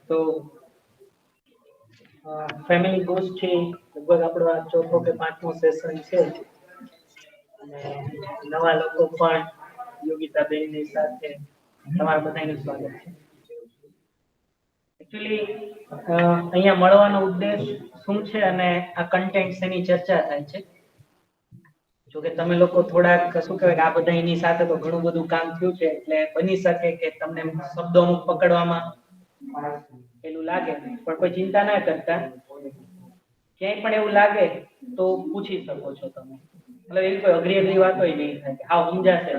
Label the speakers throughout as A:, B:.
A: તો ફેમિલી ગોષ્ઠી લગભગ આપણો આ ચોથો કે પાંચમો સેશન છે અને નવા લોકો પણ યોગિતાબેનની સાથે તમારા બધાનું સ્વાગત છે. એકચ્યુઅલી અહીંયા મળવાનો ઉદ્દેશ શું છે અને આ કન્ટેન્ટ શેની ચર્ચા થાય છે. જોકે તમે લોકો થોડાક શું કહેવાય આ બધા એની સાથે તો ઘણું બધું કામ થયું છે એટલે બની શકે કે તમને શબ્દો અમુક પકડવામાં પેલું લાગે, પણ કોઈ ચિંતા ના કરતા. ક્યાંય પણ એવું લાગે તો પૂછી શકો છો તમે. એટલે એવી કોઈ અઘરી વાતો નહીં થાય કે હા સમજાશે.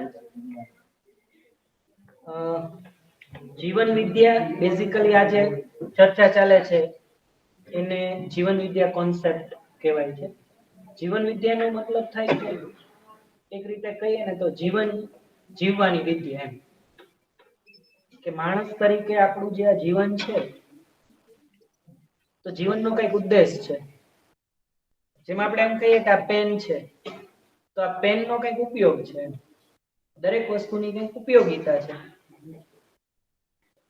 A: જીવન વિદ્યા બેઝિકલી આજે ચર્ચા ચાલે છે એને જીવન વિદ્યા કોન્સેપ્ટ કહેવાય છે. જીવન વિદ્યાનો મતલબ થાય છે એક રીતે કહીએ ને તો જીવન જીવવાની વિદ્યા એમ. કે માણસ તરીકે આપણું જે આ જીવન છે તો જીવનનો કઈક ઉદ્દેશ છે. જેમ આપણે એમ કહીએ કે આ પેન છે તો આ પેનનો કઈક ઉપયોગ છે. દરેક વસ્તુની કઈક ઉપયોગિતા છે.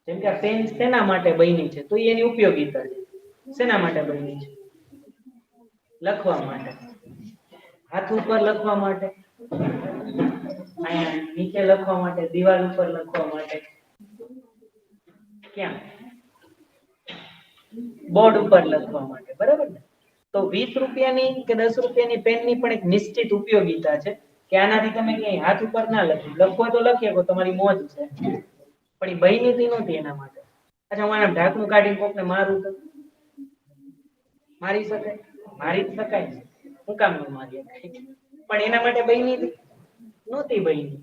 A: જેમ કે આ પેન શેના માટે બની છે તો એની ઉપયોગિતા છે. શેના માટે બની છે? લખવા માટે. હાથ ઉપર લખવા માટે, અહીંયા નીચે લખવા માટે, દિવાલ ઉપર લખવા માટે. ક્યાં? બોર્ડ ઉપર લખવા માટે, બરાબર ને? તો 20 રૂપિયાની કે 10 રૂપિયાની પેનની પણ એક નિશ્ચિત ઉપયોગિતા છે કે આનાથી તમે ક્યાંય હાથ ઉપર ના લખો તો લખી શકો, તમારી મોજ છે. પણ એ બનીતી નહોતી એના માટે. અચ્છા, હું આને ઢાંકણું કાઢીને કોકને મારું તો મારી શકાય? મારી જ શકાય ને. હું કામ ન મારી શકાય? પણ એના માટે બની નહોતી બની.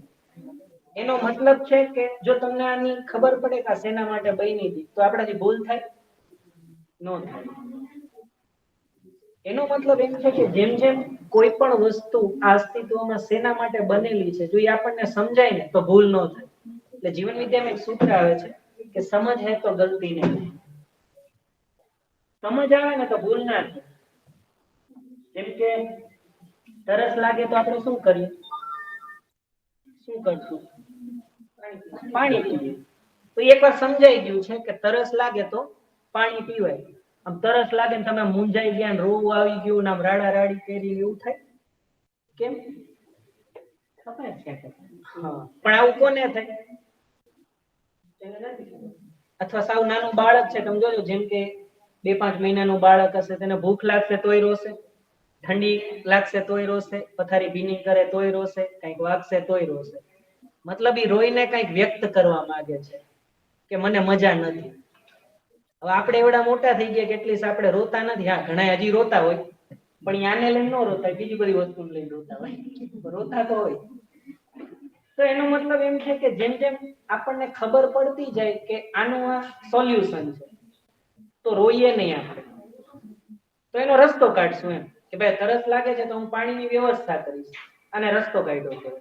A: એનો મતલબ છે કે જો તમને આની ખબર પડે કે શેના માટે બની હતી તો આપણાથી ભૂલ થાય? ન થાય. એનો મતલબ એમ છે કે જેમ જેમ કોઈ પણ વસ્તુ આ અસ્તિત્વમાં શેના માટે બનેલી છે જો એ આપણને સમજાય ને તો ભૂલ ન થાય. એટલે જીવન વિદ્યામાં એક સૂત્ર આવે છે કે સમજ હે તો ગલતી નહીં. સમજ આવે ને તો ભૂલ ના થાય. જેમ કે તરસ લાગે તો આપણે શું કરીએ? શું કરશું? પાણી પીએ. તો એક વાર સમજાઈ ગયું છે કે તરસ લાગે તો પાણી પીવાય. આમ તરસ લાગે ને તમે મૂંઝાઈ ગયા ને રોવું આવી ગયું ને આમ રાડા રાડી કરી એવું થાય? કેમ? ખબર છે. હા, પણ આવું કોને થાય? અથવા સાવ નાનું બાળક છે તમે જોજો, જેમ કે 2-5 મહિનાનું બાળક હશે, તેને ભૂખ લાગશે તોય રોશે, ઠંડી લાગશે તોય રોશે, પથારી ભીની કરે તોય રોશે, કંઈક વાગશે તોય રોશે. મતલબ એ રોઈને કંઈક વ્યક્ત કરવા માંગે છે કે મને મજા નથી. હવે આપણે એવડા મોટા થઈ ગયા કેટલી આપણે રોતા નથી. હા, ઘણા હજી રોતા હોય, પણ આને લઈને ન રોતા, બીજી બધી વસ્તુને લઈને રોતા હોય. રોતા તો હોય. તો એનો મતલબ એમ છે કે જેમ જેમ આપણને ખબર પડતી જાય કે આનું આ સોલ્યુશન છે તો રોઈએ નહીં આપણે. તો એનો રસ્તો કાઢશું એમ કે ભાઈ તરસ લાગે છે તો હું પાણીની વ્યવસ્થા કરીશ અને રસ્તો કાઢ્યો છે.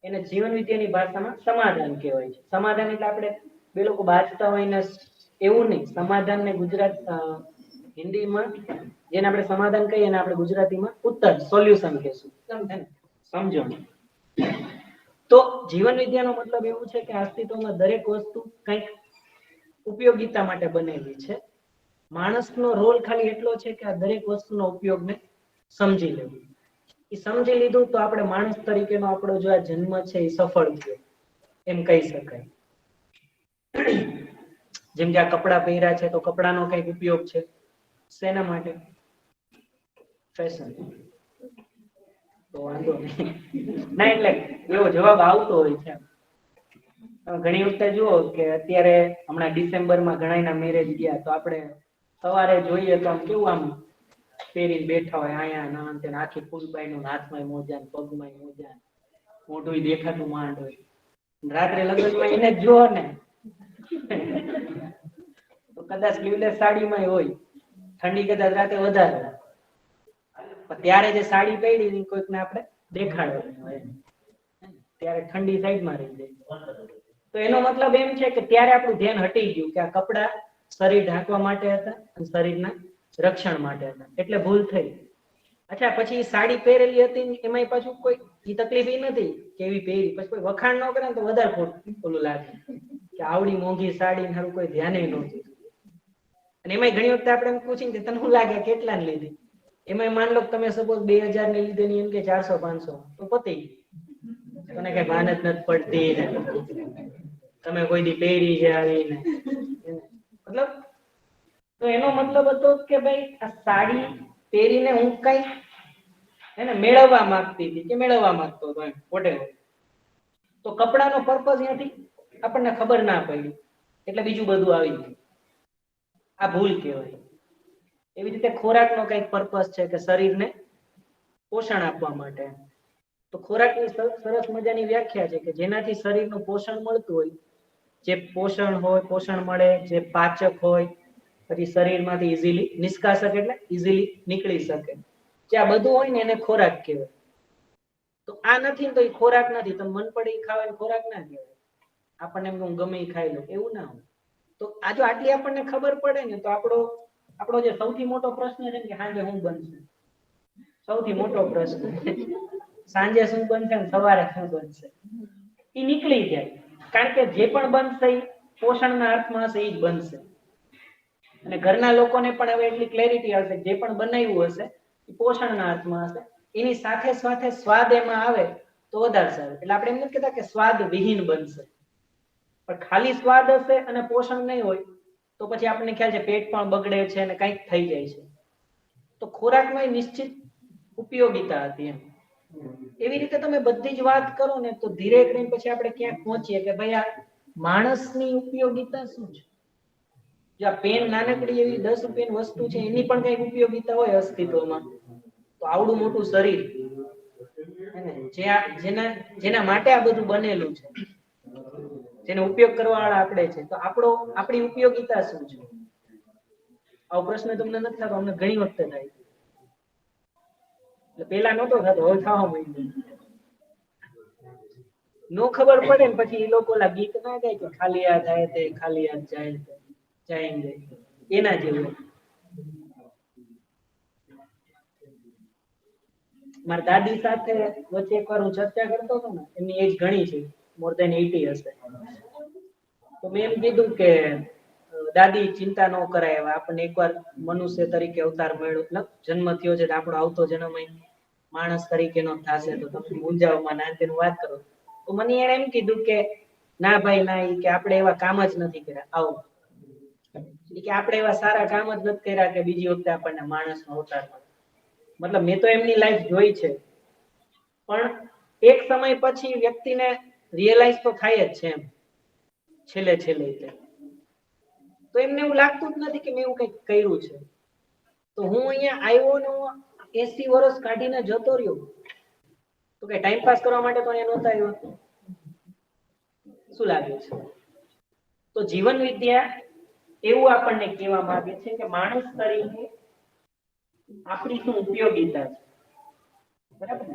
A: એને જીવન વિદ્યાની ભાષામાં સમાધાન કહેવાય છે. સમાધાન એટલે આપણે બે લોકો બાજતા હોય ને એવું નહીં. સમાધાન ને ગુજરાત હિન્દીમાં જેને આપણે સમાધાન કહીએ ને આપણે ગુજરાતીમાં ઉત્તર સોલ્યુશન કહેશું. સમજો. તો જીવન વિદ્યાનો મતલબ એવું છે કે અસ્તિત્વમાં દરેક વસ્તુ કંઈક ઉપયોગિતા માટે બનેલી છે. માણસનો રોલ ખાલી એટલો છે કે આ દરેક વસ્તુનો ઉપયોગને સમજી લેવું. એ સમજી લીધું તો આપણે માણસ તરીકેનો આપણો જો આ જન્મ છે એ સફળ થયો એમ કહી શકાય. જેમ કે આ કપડા પહેર્યા છે તો કપડાનો કઈક ઉપયોગ છે. શેના માટે? ફેશન. તો વાંધો નહીં. ના એટલે એવો જવાબ આવતો હોય છે. ઘણી વખતે જુઓ કે અત્યારે હમણાં ડિસેમ્બરમાં ઘણાના મેરેજ ગયા તો આપણે સવારે જોઈએ તો આમ કેવું આમ પહેરીને બેઠા હોય, આયા ના આખી ફૂલબાઈનું હાથમાં મોજા, પગમાં મોજા, મોઢું દેખાતું માંડ હોય. રાત્રે લગ્નમાં એને જ જોવો ને તો કદાચ સ્લીવલેસ સાડીમાં હોય, ઠંડી કદાચ રાતે વધારે હોય. ત્યારે જે સાડી પહેરી કોઈકને આપણે દેખાડવાની હોય ત્યારે ઠંડી સાઈડમાં રહી જાય. તો એનો મતલબ એમ છે કે ત્યારે આપણું ધ્યાન હટી ગયું કે આ કપડા શરીર ઢાંકવા માટે હતા અને શરીરના રક્ષણ માટે હતા, એટલે ભૂલ થઈ. અચ્છા, પછી સાડી પહેરેલી હતી એમાંય પાછું કોઈ તકલીફ એ નથી કે એવી પહેરી, પછી કોઈ વખાણ ન કરે ને તો વધારે ખોટું ઓલું લાગે કે આવડી મોંઘી સાડી ને કોઈ ધ્યાને નહોતું. અને એમાં ઘણી વખતે આપણે એમ પૂછીને કે તને શું લાગે કેટલા ને લીધી, એમાં માન લો તમે સપોઝ 2000 ને લીધે ની એમ કે 400-500 તો પતી તને કઈ ભાન જ નથી પડતી ને તમે કોઈ દી પહેરી છે આવીને, મતલબ તો એનો મતલબ હતો કે ભાઈ આ સાડી પહેરીને હું કઈ એને મેળવવા માંગતી હતી કે મેળવવા માંગતો હતો એમ whatever. તો કપડાનો પર્પઝ ત્યાંથી આપણને ખબર ના પડી એટલે બીજું બધું આવી ગયું. આ ભૂલ કહેવાય. એવી રીતે ખોરાકનો કઈક પર્પઝ છે કે શરીરને પોષણ આપવા માટે. તો ખોરાકની સરસ મજાની વ્યાખ્યા છે કે જેનાથી શરીરનું પોષણ મળતું હોય, જે પોષણ હોય પોષણ મળે, જે પાચક હોય, પછી શરીરમાંથી ઈઝીલી નિષ્કાશક એટલે ઈઝીલી નીકળી શકે, જે આ બધું હોય ને એને ખોરાક કહેવાય. તો આ નથી તો એ ખોરાક નથી. તો મન પડે એ ખાવાનો ખોરાક ના કહેવાય. આપણને એમ હું ગમે એ ખાઈ લઉં એવું ના હોય. તો આ જો આટલી આપણને ખબર પડે ને તો આપણો જે સૌથી મોટો પ્રશ્ન છે કે સાંજે શું બનશે, સૌથી મોટો પ્રશ્ન સાંજે શું બનશે ને સવારે શું બનશે એ નીકળી જાય. કારણ કે જે પણ બનશે એ પોષણના અર્થમાં હશે એ જ બનશે. અને ઘરના લોકોને પણ હવે એટલી ક્લેરિટી આવશે જે પણ બનાવ્યું હશે એ પોષણના અર્થમાં હશે. એની સાથે સાથે સ્વાદ એમાં આવે તો વધારે સારું. એટલે આપણે એમ નથી કહેતા કે સ્વાદ વિહીન બનશે, પણ ખાલી સ્વાદ હશે અને પોષણ નહીં હોય તો પછી આપણને ખ્યાલ છે પેટ પણ બગડે છે અને કંઈક થઈ જાય છે. તો ખોરાકમાં નિશ્ચિત ઉપયોગિતા હતી એમ. એવી રીતે તમે બધી જ વાત કરો ને તો ધીરે કરીને પછી આપણે ક્યાંક પહોંચીએ કે ભાઈ આ માણસની ઉપયોગિતા શું છે. જો આ પેન નાનકડી એવી 10 રૂપિયાની વસ્તુ છે એની પણ કઈક ઉપયોગિતા હોય અસ્તિત્વમાં, તો આવડું મોટું શરીર જેના માટે આ બધું બનેલું છે, જેનો ઉપયોગ કરવા વાળા આપણે છે, તો આપણી ઉપયોગિતા શું છે? આવો પ્રશ્ન તમને નથી થતો? અમને ઘણી વખતે થાય. એટલે પેલા નહોતો થતો, હવે થવા માંડ્યો. નો ખબર પડે ને પછી એ લોકો ઓલા ગીત ના ગાય કે ખાલી યાદ આયે તે ખાલી યાદ જાયેંગે, એના જેવું. મારા દાદી સાથે વચ્ચે એકવાર હું ચર્ચા કરતો હતો ને, એમની એજ ઘણી છે, મોર ધેન 80 હશે. તો મેં એમ કીધું કે દાદી ચિંતા ન કરાય, હવે આપણને એકવાર મનુષ્ય તરીકે અવતાર મળ્યો, મતલબ જન્મ થયો છે, આપણો આવતો જન્મ માણસ તરીકેનો થશે, તો તમે મૂંઝાવમાં ના તેનું વાત કરો. તો મને એણે એમ કીધું કે ના ભાઈ ના, કે આપણે એવા કામ જ નથી કર્યા. આવું કે આપણે એવા સારા કામ જ નથી કર્યા કે બીજી વખતે આપણને માણસનો અવતાર મળે. મતલબ મેં તો એમની લાઈફ જોઈ છે, પણ એક સમય પછી વ્યક્તિને રિયલાઇઝ તો થાય જ છે એમ છેલ્લે તો એમને એવું લાગતું જ નથી કે મેં એવું કંઈક કર્યું છે. તો હું અહીંયા આવ્યો ને 80 વર્ષ કાઢીને જતો રહ્યો, તો કે ટાઈમ પાસ કરવા માટે તો અહીંયા નહોતા આવ્યો. શું લાગે છે? તો જીવન વિદ્યા એવું આપણને કહેવા માંગે છે કે માણસ તરીકે આપણી શું ઉપયોગિતા છે, બરાબર?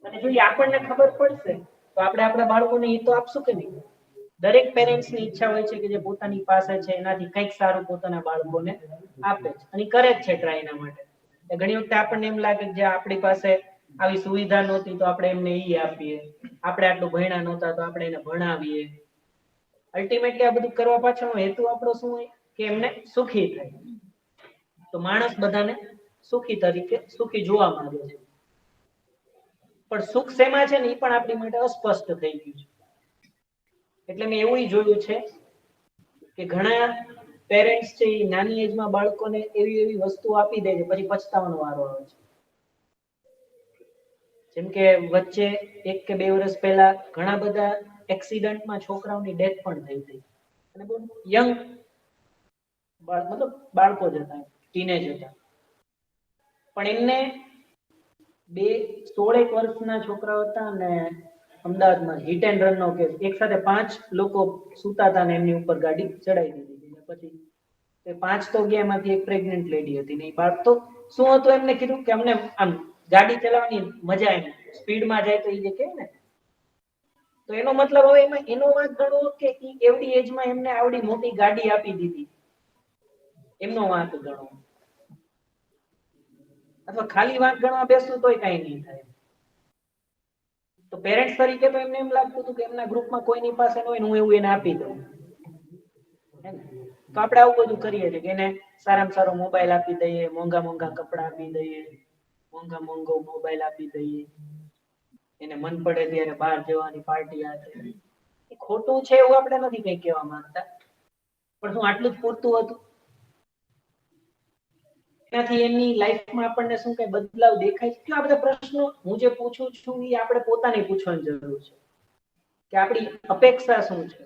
A: અને જો આપણને ખબર પડશે તો આપણે આપણા બાળકોને એ તો આપશું કે નહીં. દરેક પેરેન્ટ્સની ઈચ્છા હોય છે કે જે પોતાની પાસે છે એનાથી કંઈક સારું પોતાના બાળકોને આપે છે, અને કરે જ છે ટ્રાય એના માટે. ઘણી વખતે આપણને એમ લાગે કે જે આપણી પાસે આવી સુવિધા નહોતી તો આપણે એમને ઈ આપીએ, આપણે આટલું ભણ્યા નહોતા તો આપણે એને ભણાવીએ. અલ્ટિમેટલી આ બધું કરવા પાછળનો હેતુ આપણો શું હોય કે એમને સુખી થાય. તો માણસ બધાને સુખી તરીકે સુખી જોવા માંગે છે, પણ સુખ શેમાં છે ને એ પણ આપણી માટે અસ્પષ્ટ થઈ ગયું છે. એટલે મેં એવું જોયું છે કે ઘણા પેરેન્ટ્સ છે એ નાની એજમાં બાળકોને એવી વસ્તુ આપી દે છે, પછી પછતાવાનો વારો આવે છે. જેમ કે વચ્ચે 1 કે 2 વર્ષ પહેલા ઘણા બધા એક્સિડન્ટમાં છોકરાઓની ડેથ પણ થઈ હતી, અને બહુ યંગ મતલબ બાળકો જ હતા, ટીનેજ હતા. પણ એમને 16 વર્ષના છોકરાઓ હતા અને અમદાવાદમાં હિટ એન્ડ રન નો કેસ, એક સાથે 5 લોકો સુતા હતા ને એમની ઉપર ગાડી ચડાવી દીધી. પછી એ 5 તો ગયા, એમાંથી એક પ્રેગ્નન્ટ લેડી હતી ને એ બાળક તો શું હતું, એમને કીધું કે અમને આમ ગાડી ચલાવવાની મજા આવી, સ્પીડમાં જાય તો એ જે કહે ને, તો એનો મતલબ હવે એમાં એનો વાંક ગણવો કે એવડી એજમાં એમને આવડી મોટી ગાડી આપી દીધી, એમનો વાંક ગણવો. અથવા ખાલી વાંક ગણવા બેસવું તોય કઈ નહીં થાય. તો પેરેન્ટ્સ તરીકે તો એમને એમ લાગતું હતું કે એમના ગ્રુપમાં કોઈની પાસે ન હોય ને હું એવું એને આપી દઉં. તો આપણે આવું બધું કરીએ છીએ કે એને સારામાં સારો મોબાઈલ આપી દઈએ, મોંઘા મોંઘા કપડા આપી દઈએ, મોંઘા મોંઘો મોબાઈલ આપી દઈએ, એને મન પડે ત્યારે બહાર જવાની પાર્ટી આપે. ખોટું છે એવું આપણે નથી કઈ કહેવા માંગતા, પણ શું આટલું જ પૂરતું હતું? એનાથી એમની લાઈફમાં આપણને શું કઈ બદલાવ દેખાય છે? આ બધા પ્રશ્નો હું જે પૂછું છું એ આપણે પોતાને પૂછવાની જરૂર છે કે આપણી અપેક્ષા શું છે.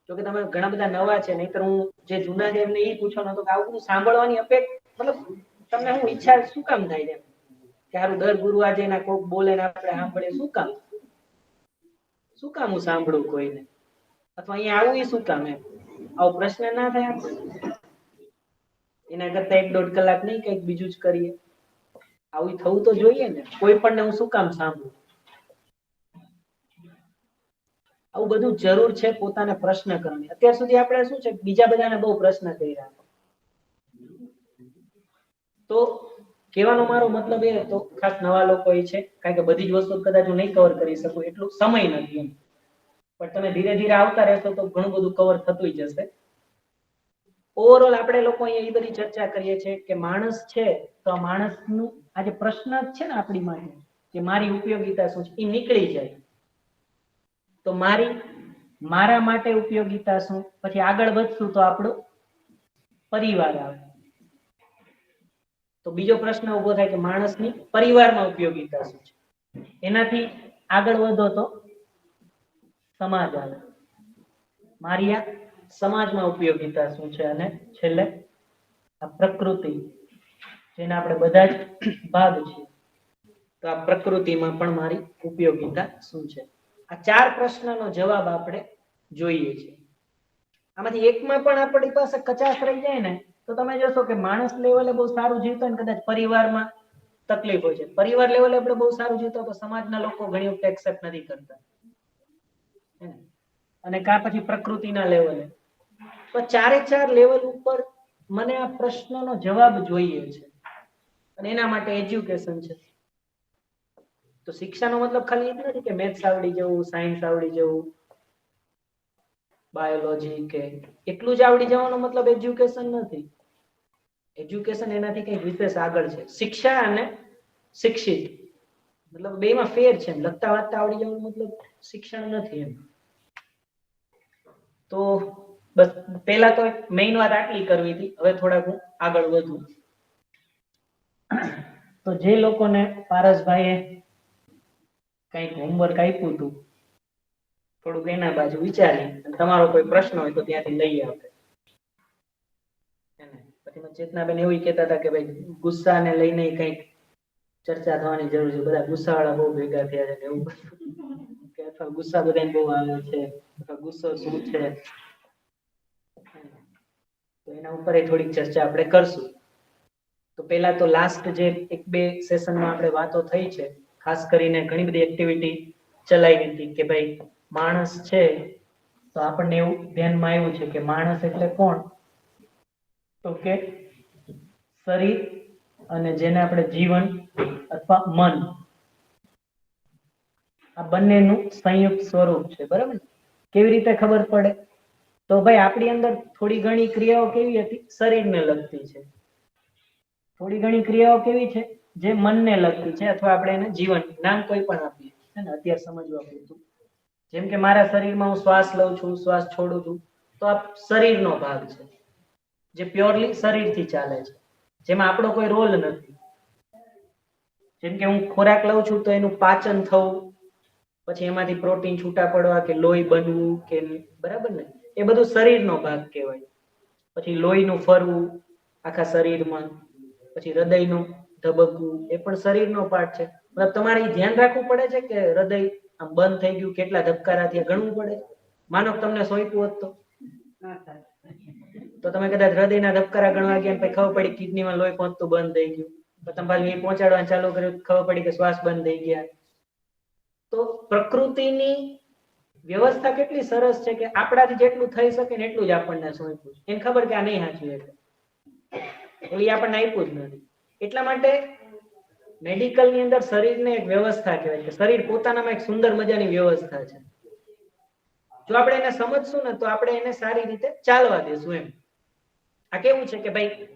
A: જો કે તમે ઘણા બધા નવા છે, નહીતર હું જે જૂના છે એમને એ પૂછવાનો હતો કે આવું બધું સાંભળવાની અપેક્ષા, મતલબ તમને હું ઈચ્છા શું કામ થાય છે કે હારું દર ગુરુવારે એના કોક બોલે ને આપણે સાંભળીએ? શું કામ હું સાંભળું કોઈને? અથવા અહીંયા આવું શું કામ? એમ આવો પ્રશ્ન ના થાય એના કરતા 1-1.5 કલાક નહીં કંઈક બીજું જ કરીએ. આવું થવું તો જોઈએ ને. કોઈ પણ ને હું શું કામ સાંભળું? આવું બધું જરૂર છે પોતાને પ્રશ્ન કરવાની. અત્યાર સુધી આપણે શું છે બીજા બધાને બહુ પ્રશ્ન કર્યા. તો કહેવાનો મારો મતલબ એ હતો, ખાસ નવા લોકો એ છે, કારણ કે બધી જ વસ્તુ કદાચ હું નહીં કવર કરી શકું, એટલું સમય નથી એમ. પણ તમે ધીરે ધીરે આવતા રહેશો તો ઘણું બધું કવર થતું જશે. ઓવરઓલ આપણે લોકો અહીંયા એ બધી ચર્ચા કરીએ છીએ કે માણસ છે તો આ માણસનું આ જે પ્રશ્ન છે ને આપણી માટે કે મારી ઉપયોગિતા શું છે એ નીકળી જાય તો મારા માટે ઉપયોગિતા શું, પછી આગળ વધશું તો આપણો પરિવાર આવે. તો બીજો પ્રશ્ન ઉભો થાય કે માણસની પરિવારમાં ઉપયોગિતા શું છે, એનાથી આગળ વધો તો સમાજ આવે. મારી આ સમાજમાં ઉપયોગિતા શું છે, અને છેલ્લે આ પ્રકૃતિ જેના આપણે બધા જ ભાગ છીએ તો આ પ્રકૃતિમાં પણ મારી ઉપયોગિતા શું છે. આ 4 પ્રશ્નનો જવાબ આપણે જોઈએ છીએ. આમાંથી એકમાં પણ આપણી પાસે કચાશ રહી જાય ને તો તમે જોશો કે માણસ લેવલે બહુ સારું જીવતો હોય ને કદાચ પરિવારમાં તકલીફ હોય છે. પરિવાર લેવલે આપણે બહુ સારું જીવતો તો સમાજના લોકો ઘણી વખત એક્સેપ્ટ નથી કરતા, અને કા પછી પ્રકૃતિના લેવલે. તો 4 લેવલ ઉપર મને આ પ્રશ્નનો જવાબ જોઈએ છે, અને એના માટે એજ્યુકેશન છે. તો શિક્ષાનો મતલબ ખાલી એ નથી કે મેથ્સ આવડી જવું, સાયન્સ આવડી જવું, બાયોલોજી કે એટલું જ આવડી જવાનો મતલબ એજ્યુકેશન નથી. એજ્યુકેશન એનાથી કંઈક વિશેષ આગળ છે. શિક્ષા અને શિક્ષિત મતલબ બેમાં ફેર છે. લખતા વાંચતા આવડી જવાનું મતલબ શિક્ષણ નથી એમ. તો બસ પહેલા તો મેઇન વાત આટલી કરવી હતી. હવે થોડાક હું આગળ વધું. તો જે લોકોને પારસભાઈએ કંઈક હોમવર્ક આપ્યું હતું થોડુંક એના બાજુ વિચારી, તમારો કોઈ પ્રશ્ન હોય તો ત્યાંથી લઈ આવે. પછી ચેતનાબેન એવું કહેતા હતા કે ભાઈ ગુસ્સાને લઈને કંઈક ચર્ચા થવાની જરૂર છે, બધા ગુસ્સાવાળા બહુ ભેગા થયા છે એવું કે અથવા ગુસ્સા બધાને બહુ આવે છે, અથવા ગુસ્સો શું છે, તો એના ઉપર થોડીક ચર્ચા આપણે કરશું. તો પહેલા તો લાસ્ટ જે 1-2 સેશનમાં આપણે વાતો થઈ છે, ખાસ કરીને ઘણી બધી એક્ટિવિટી ચલાવી હતી કે ભાઈ માણસ છે તો આપણને એવું ધ્યાનમાં આવ્યું છે કે માણસ એટલે કોણ, તો કે શરીર અને જેને આપણે જીવન અથવા મન, આ બંનેનું સંયુક્ત સ્વરૂપ છે. બરાબર? કેવી રીતે ખબર પડે? તો ભાઈ આપણી અંદર થોડી ઘણી ક્રિયાઓ કેવી હતી? શરીરને લગતી છે. થોડી ઘણી ક્રિયાઓ કેવી છે? જે મનને લગતી છે, અથવા આપણે એને જીવન નામ કોઈ પણ આપીએ. અત્યારે સમજવા પૂરતું. જેમ કે મારા શરીરમાં હું શ્વાસ લઉં છું, શ્વાસ છોડું છું, તો આ શરીરનો ભાગ છે, જે પ્યોરલી શરીરથી ચાલે છે, જેમાં આપણો કોઈ રોલ નથી. જેમ કે હું ખોરાક લઉં છું તો એનું પાચન થવું, પછી એમાંથી પ્રોટીન છૂટા પડવા કે લોહી બનવું કે, બરાબર ને, એ બધું શરીરનો ભાગ કહેવાય. પછી લોહીનું ફરવું આખા શરીરમાં, પછી હૃદયનું ધબકવું એ પણ શરીરનો પાર્ટ છે. મતલબ તમારે ધ્યાન રાખવું પડે છે કે હૃદય આમ બંધ થઈ ગયું, કેટલા ધબકારા થયા, ગણવું પડે. માનો તમને સોંપ્યું હોત તો તમે કદાચ હૃદયના ધબકારા ગણવા ગયા પછી ખબર પડી કિડનીમાં લોહી પહોંચતું બંધ થઈ ગયું, તો તમે પાછું પહોંચાડવાનું ચાલુ કર્યું, ખબર પડી કે શ્વાસ બંધ થઈ ગયા. તો પ્રકૃતિની વ્યવસ્થા કેટલી સરસ છે કે આપણાથી જેટલું થઈ શકે ને એટલું જ આપણને સોંપ્યું. એને ખબર કે આ નહીં સાચું, એટલે આપણને આપ્યું જ નથી. એટલા માટે મેડિકલ ની અંદર શરીરને એક વ્યવસ્થા કહેવાય કે શરીર પોતાનામાં એક સુંદર મજાની વ્યવસ્થા છે. જો આપણે એને સમજશું ને તો આપણે એને સારી રીતે ચાલવા દેશું એમ. આ કેવું છે કે ભાઈ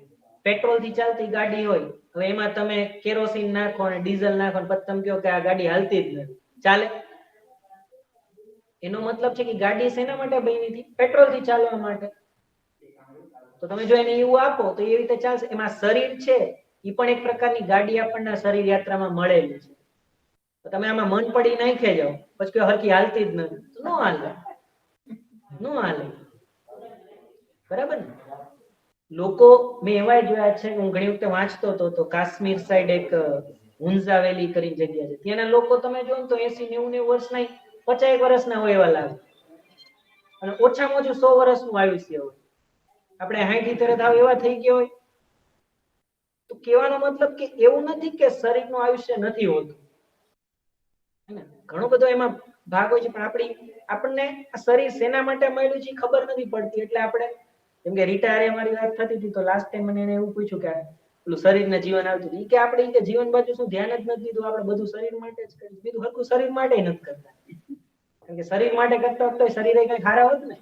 A: પેટ્રોલ થી ચાલતી ગાડી હોય, હવે એમાં તમે કેરોસીન નાખો અને ડીઝલ નાખો પછી તમે કહો કે આ ગાડી હાલતી જ નથી, ચાલે? એનો મતલબ છે કે ગાડી શેના માટે બની હતી? પેટ્રોલ થી ચાલવા માટે. તો તમે જો એને એવું આપો તો એ રીતે ચાલશે. એમાં શરીર છે એ પણ એક પ્રકારની ગાડી આપણને શરીર યાત્રામાં મળેલી છે. તો તમે આમાં મન પડી નાખી જાઓ પછી કોઈ હરખી હાલતી જ નથી, તો ન હાલે, ન હાલે. બરાબર ને? લોકો મેં એવાય જોયા છે, હું ઘણી વખતે વાંચતો હતો તો કાશ્મીર સાઈડ એક હુંઝા વેલી કરી જગ્યા છે, ત્યાંના લોકો તમે જો ને તો 80-90 વર્ષના 50 વર્ષના હોય એવા લાગે, અને ઓછામાં ઓછું 100 વર્ષનું આયુષ્ય હોય. આપણે 60-70 આવ એવા થઈ ગયા હોય. તો કહેવાનો મતલબ કે એવું નથી કે શરીરનું આયુષ્ય નથી હોતું, ઘણો બધો એમાં ભાગ હોય છે, પણ આપણને આ શરીર શેના માટે મળ્યું છે ખબર નથી પડતી. એટલે આપણે જેમ કે રિટાયર મારી વાત થતી હતી તો લાસ્ટ ટાઈમ મને એને એવું પૂછ્યું કે પેલું શરીરને જીવન આવતું હતું, કે આપણે કે જીવન બાજુ શું ધ્યાન જ નથી દીધું, આપણે બધું શરીર માટે જ કર્યું, બીજું હરખું શરીર માટે નથી કરતા. કારણ કે શરીર માટે કરતા હોત તો શરીરે કઈ ખારા હોત ને.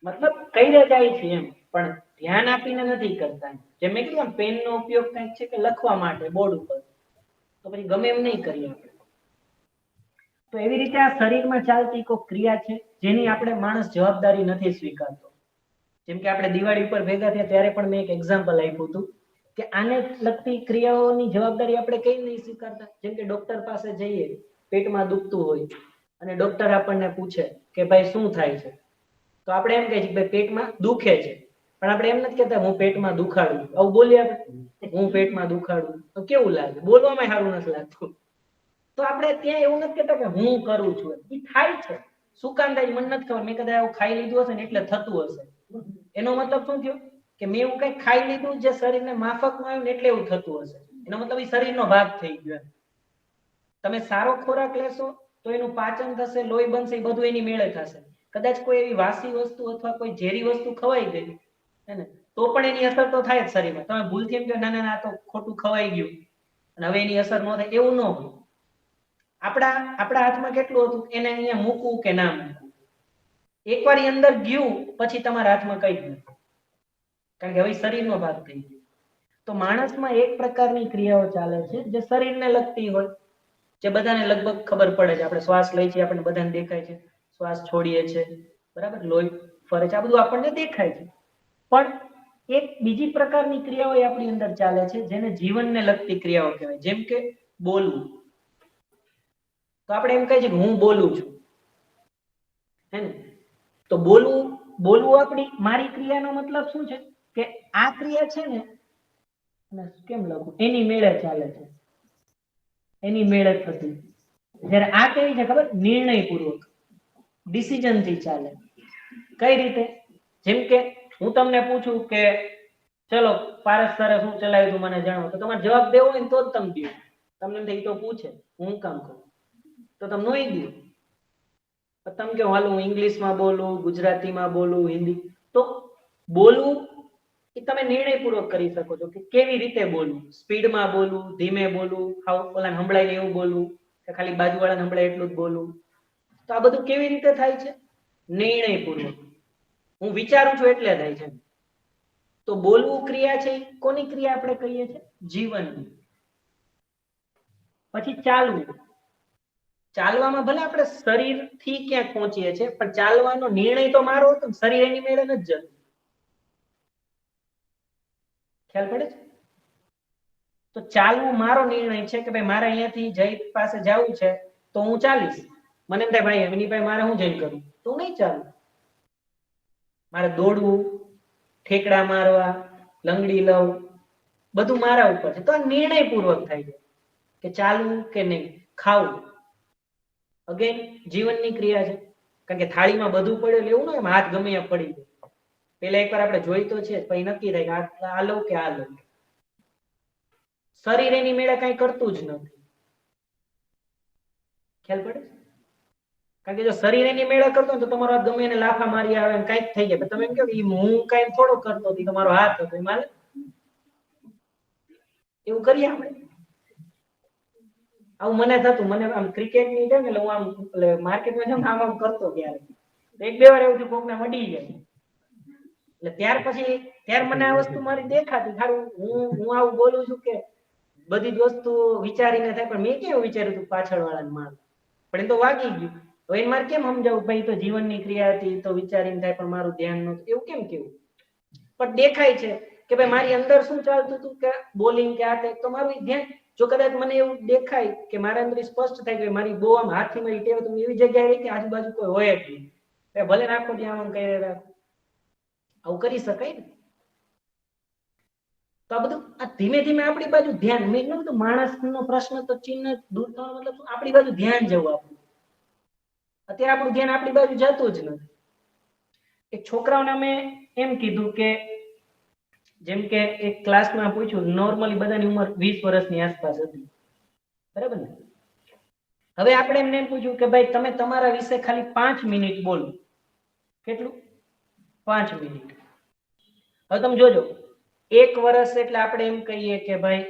A: મતલબ કઈ જાય છે એમ, પણ ધ્યાન આપીને નથી કરતા. જેમ મેં કીધું પેન નો ઉપયોગ કંઈક છે કે લખવા માટે બોર્ડ ઉપર, તો પછી ગમે એમ નહીં કરીએ આપણે. તો એવી રીતે આ શરીરમાં ચાલતી કોઈ ક્રિયા છે જેની આપણે માણસ જવાબદારી નથી સ્વીકારતો. જેમ કે આપણે દિવાળી ઉપર ભેગા થયા ત્યારે પણ મેં એક એક્ઝામ્પલ આપ્યું હતું કે આને લગતી ક્રિયાઓની જવાબદારી આપણે કઈ નહીં સ્વીકારતા. જેમ કે ડોક્ટર પાસે જઈએ, પેટમાં દુખતું હોય અને ડોક્ટર આપણને પૂછે કે ભાઈ શું થાય છે, તો આપણે એમ કહીએ કે ભાઈ પેટમાં દુખે છે, પણ આપણે એમ નથી કહેતા હું પેટમાં દુખાડું. આવું બોલીએ આપણે, હું પેટમાં દુખાડું, તો કેવું લાગે? બોલવામાં સારું નથી લાગતું. તો આપણે ત્યાં એવું નથી કહેતા કે હું કરું છું, એ થાય છે. શું કામ થાય મને નથી ખબર, મેં કદાચ આવું ખાઈ લીધું હશે ને એટલે થતું હશે. એનો મતલબ શું થયો કે મેં એવું કંઈક ખાઈ લીધું જે શરીરને માફકમાં આવ્યું ને એટલે એવું થતું હશે. એનો મતલબ એ શરીરનો ભાગ થઈ ગયો. તમે સારો ખોરાક લેશો તો એનું પાચન થશે, લોહી બનશે, એ બધું એની મેળે થશે. કદાચ કોઈ એવી વાસી વસ્તુ અથવા કોઈ ઝેરી વસ્તુ ખવાઈ ગઈ હે ને, તો પણ એની અસર તો થાય જ શરીરમાં. તમે ભૂલથી એમ કહો ના ના આ તો ખોટું ખવાઈ ગયું અને હવે એની અસર ન થાય, એવું ન હોય. આપણા હાથમાં કેટલું હતું, એને અહીંયા મૂકવું કે ના મૂકવું. એકવાર એ અંદર ગયું પછી તમારા હાથમાં કઈ જ નથી, કારણ કે હવે શરીરનો ભાગ થઈ ગયો. તો માણસમાં એક પ્રકારની ક્રિયાઓ ચાલે છે જે શરીરને લગતી હોય, જે બધાને લગભગ ખબર પડે છે. આપણે શ્વાસ લઈએ છીએ, આપણને બધાને દેખાય છે, શ્વાસ છોડીએ છીએ, બરાબર, લોહી ફરે છે, આ બધું આપણને દેખાય છે. પણ એક બીજી પ્રકારની ક્રિયાઓ આપણી અંદર ચાલે છે જેને જીવનને લગતી ક્રિયાઓ કહેવાય. જેમ કે બોલવું. તો આપણે એમ કહીએ છીએ કે હું બોલું છું, હે ને? તો બોલવું આપણી મારી ક્રિયાનો મતલબ શું છે કે આ ક્રિયા છે ને, કેમ લખું, એની મેળે ચાલે છે, એની મેળે થતી. જ્યારે આ કેવી છે ખબર? નિર્ણયપૂર્વક, ડિસિઝન થી ચાલે. કઈ રીતે? જેમ કે હું તમને પૂછું કે ચલો પારસ સરે શું ચલાવ્યું હતું મને જણાવો, તો તમારે જવાબ દેવો હોય ને તો જ તમે દો. તમને એમ થાય તો પૂછે હું કામ કરું, તો તમે નહીં દો. તમે કહો હાલો હું ઇંગ્લિશમાં બોલું, ગુજરાતીમાં બોલું, હિન્દી. તો બોલવું એ તમે નિર્ણયપૂર્વક કરી શકો છો કે કેવી રીતે બોલવું. સ્પીડમાં બોલવું, ધીમે બોલવું, ઓલાને સંભળાય એવું બોલવું, કે ખાલી બાજુવાળાને સંભળાય એટલું જ બોલવું. તો આ બધું કેવી રીતે થાય છે? નિર્ણયપૂર્વક. હું વિચારું છું એટલે થાય છે. તો બોલવું ક્રિયા છે, કોની ક્રિયા આપણે કહીએ છીએ? જીવનની. પછી ચાલવું. ચાલવામાં ભલે આપણે શરીરથી ક્યાંક પહોંચીએ છીએ, પણ ચાલવાનો નિર્ણય તો મારો હતો ને, શરીર એની મેળે નથી જતું. ખ્યાલ પડે છે? તો ચાલવું મારો નિર્ણય છે કે ભાઈ મારે અહીંયાથી જય પાસે જવું છે તો હું ચાલીશ. મને એમ થાય ભાઈ એમની પાસે મારે હું જઈને કરું, તો હું નહીં ચાલું. મારે દોડવું, ઠેકડા મારવા, લંગડી લઉં, બધું મારા ઉપર છે. તો આ નિર્ણયપૂર્વક થાય છે કે ચાલવું કે નહીં. ખાવું અગેન જીવનની ક્રિયા છે, કારણ કે થાળીમાં બધું પડેલું એવું ન હાથ ગમે ત્યાં પડી જાય. પેલા એકવાર આપણે જોઈ તો છે, પછી નક્કી થાય કે આ લઉં કે આ લઉં. શરીર એની મેળે કઈ કરતું જ નથી. ખ્યાલ પડે? કારણ કે જો શરીર એની મેળે કરતો તો તમારો હાથ ગમે એને લાફા મારી આવે કઈક થઈ જાય. તમે એમ કહો હું કઈ થોડો કરતો હતો, તમારો હાથ હતો એમાં. એવું કરીએ આપણે? આવું મને થતું, મને આમ ક્રિકેટ ની છે ને, એટલે હું આમ એટલે માર્કેટમાં જાઉં આમ આમ કરતો ત્યારે એક બે વાર એવું થયું, કોકને મળી જાય. એટલે ત્યાર પછી મને આ વસ્તુ મારી દેખાતી, સારું હું આવું બોલું છું કે બધી જ વસ્તુ વિચારીને થાય, પણ મેં કેવું વિચાર્યું હતું પાછળ વાળાને માર, પણ એ તો વાગી ગયું. હવે એને મારે કેમ સમજાવું, ભાઈ તો જીવનની ક્રિયા હતી, તો વિચારીને થાય, પણ મારું ધ્યાન નતું, એવું કેમ કેવું? પણ દેખાય છે કે ભાઈ મારી અંદર શું ચાલતું હતું, કે બોલિંગ કે આ તે, તો મારું ધ્યાન, જો કદાચ મને એવું દેખાય કે મારા અંદર સ્પષ્ટ થાય કે મારી બહુ આમ હાથથી મારી ટેવ, તો એવી જગ્યાએ કે આજુબાજુ કોઈ હોય જ નહીં, ભલે રાખો ત્યાં આમ કહી રાખો, આવું કરી શકાય ને? તો આ બધું આ ધીમે ધીમે આપણી બાજુ ધ્યાન, મેં કીધું બધું માણસનો પ્રશ્ન તો ચિહ્ન દૂર થવાનો મતલબ આપણી બાજુ ધ્યાન જવું. આપણું અત્યારે આપણું ધ્યાન આપણી બાજુ જતું જ નથી. એક છોકરાઓને અમે એમ કીધું કે જેમ કે એક ક્લાસમાં પૂછ્યું, નોર્મલી બધાની ઉંમર 20 વર્ષની આસપાસ હતી, બરાબર ને? હવે આપણે એમને એમ પૂછ્યું કે ભાઈ તમે તમારા વિશે ખાલી 5 મિનિટ બોલો. કેટલું? 5 મિનિટ. હવે તમે જોજો, 1 વર્ષ એટલે આપણે એમ કહીએ કે ભાઈ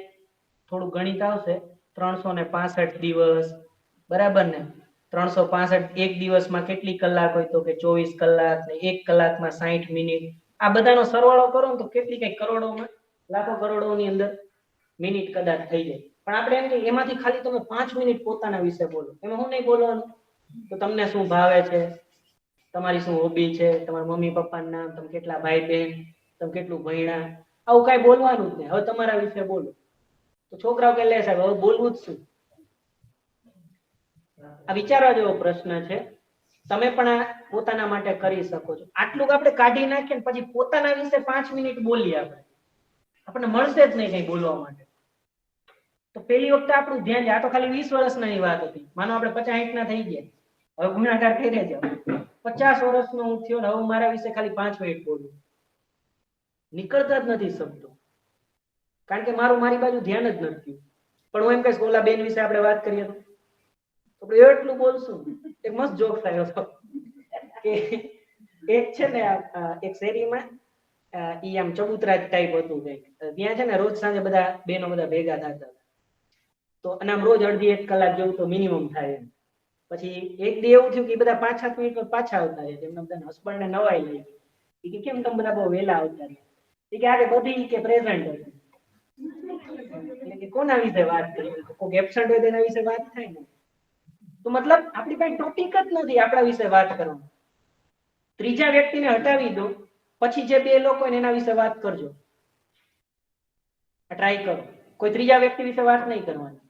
A: થોડું ગણિત આવશે, 365 દિવસ, બરાબર ને? 365 એક દિવસમાં કેટલી કલાક હોય, તો કે 24 કલાક, ને 1 કલાકમાં 60 મિનિટ. આ બધાનો સરવાળો કરો ને તો કેટલી કઈ કરોડોમાં, લાખો કરોડોની અંદર મિનિટ કદાચ થઈ જાય. પણ આપણે એમ કે એમાંથી ખાલી તમે 5 મિનિટ પોતાના વિશે બોલો. એમાં હું નહીં બોલવાનું, તો તમને શું ભાવે છે, તમારી શું હોબી છે, તમારા મમ્મી પપ્પાનું નામ, તમે કેટલા ભાઈ બહેન, તમે કેટલું ભણ્યા, આવું કઈ બોલવાનું જ નહીં. હવે તમારા વિશે બોલો. તો છોકરાઓ કે લે સાહેબ હવે બોલવું જ શું? આ વિચારવા જેવો પ્રશ્ન છે. તમે પણ આ પોતાના માટે કરી શકો છો. આટલું આપણે કાઢી નાખીએ ને પછી પોતાના વિશે 5 મિનિટ બોલીએ આપણને મળશે જ નહીં કઈ બોલવા માટે. તો પેલી વખતે આપણું ધ્યાન, આ તો ખાલી 20 વર્ષની વાત હતી, માનો આપણે 50-60 ના થઈ ગયા, હવે ગુણાકાર થઈ રહેજો, 50 વર્ષનો હું થયો ને હવે મારા વિશે ખાલી 5 મિનિટ બોલું, નીકળતા જ નથી શબ્દો, કારણ કે મારું મારી બાજુ ધ્યાન જ નથી. પણ હું એમ કહીશ ઓલા બેન વિશે આપણે વાત કરીએ તો આપણે એટલું બોલશું. એક મસ્ત જોક થયો હતો કે એક છે ને એક શેરીમાં ઈ આમ ચબુતરા ટાઈપ હતું કંઈક, ત્યાં છે ને રોજ સાંજે બધા બેનો બધા ભેગા થતા, તો અને આમ રોજ અડધી 1 કલાક જેવું તો મિનિમમ થાય. પછી એક દી એવું થયું કે બધા 5-7 મિનિટ પાછા આવતા રહે, એમના બધા હસબન્ડ ને નવાઈ લઈ ગઈ કે કેમ તમે બધા બહુ વહેલા આવતા રહ્યા? એ કે આજે બધી કે પ્રેઝન્ટ હતી. એટલે કે કોના વિશે વાત કરી? કોઈ એબ્સન્ટ હોય તેના વિશે વાત થાય ને. તો મતલબ આપણી પાસે ટોપિક જ નથી આપણા વિશે વાત કરવાનો. ત્રીજા વ્યક્તિને હટાવી દો, પછી જે બે લોકો હોય એના વિશે વાત કરજો. ટ્રાય કરો, કોઈ ત્રીજા વ્યક્તિ વિશે વાત નહીં કરવાની.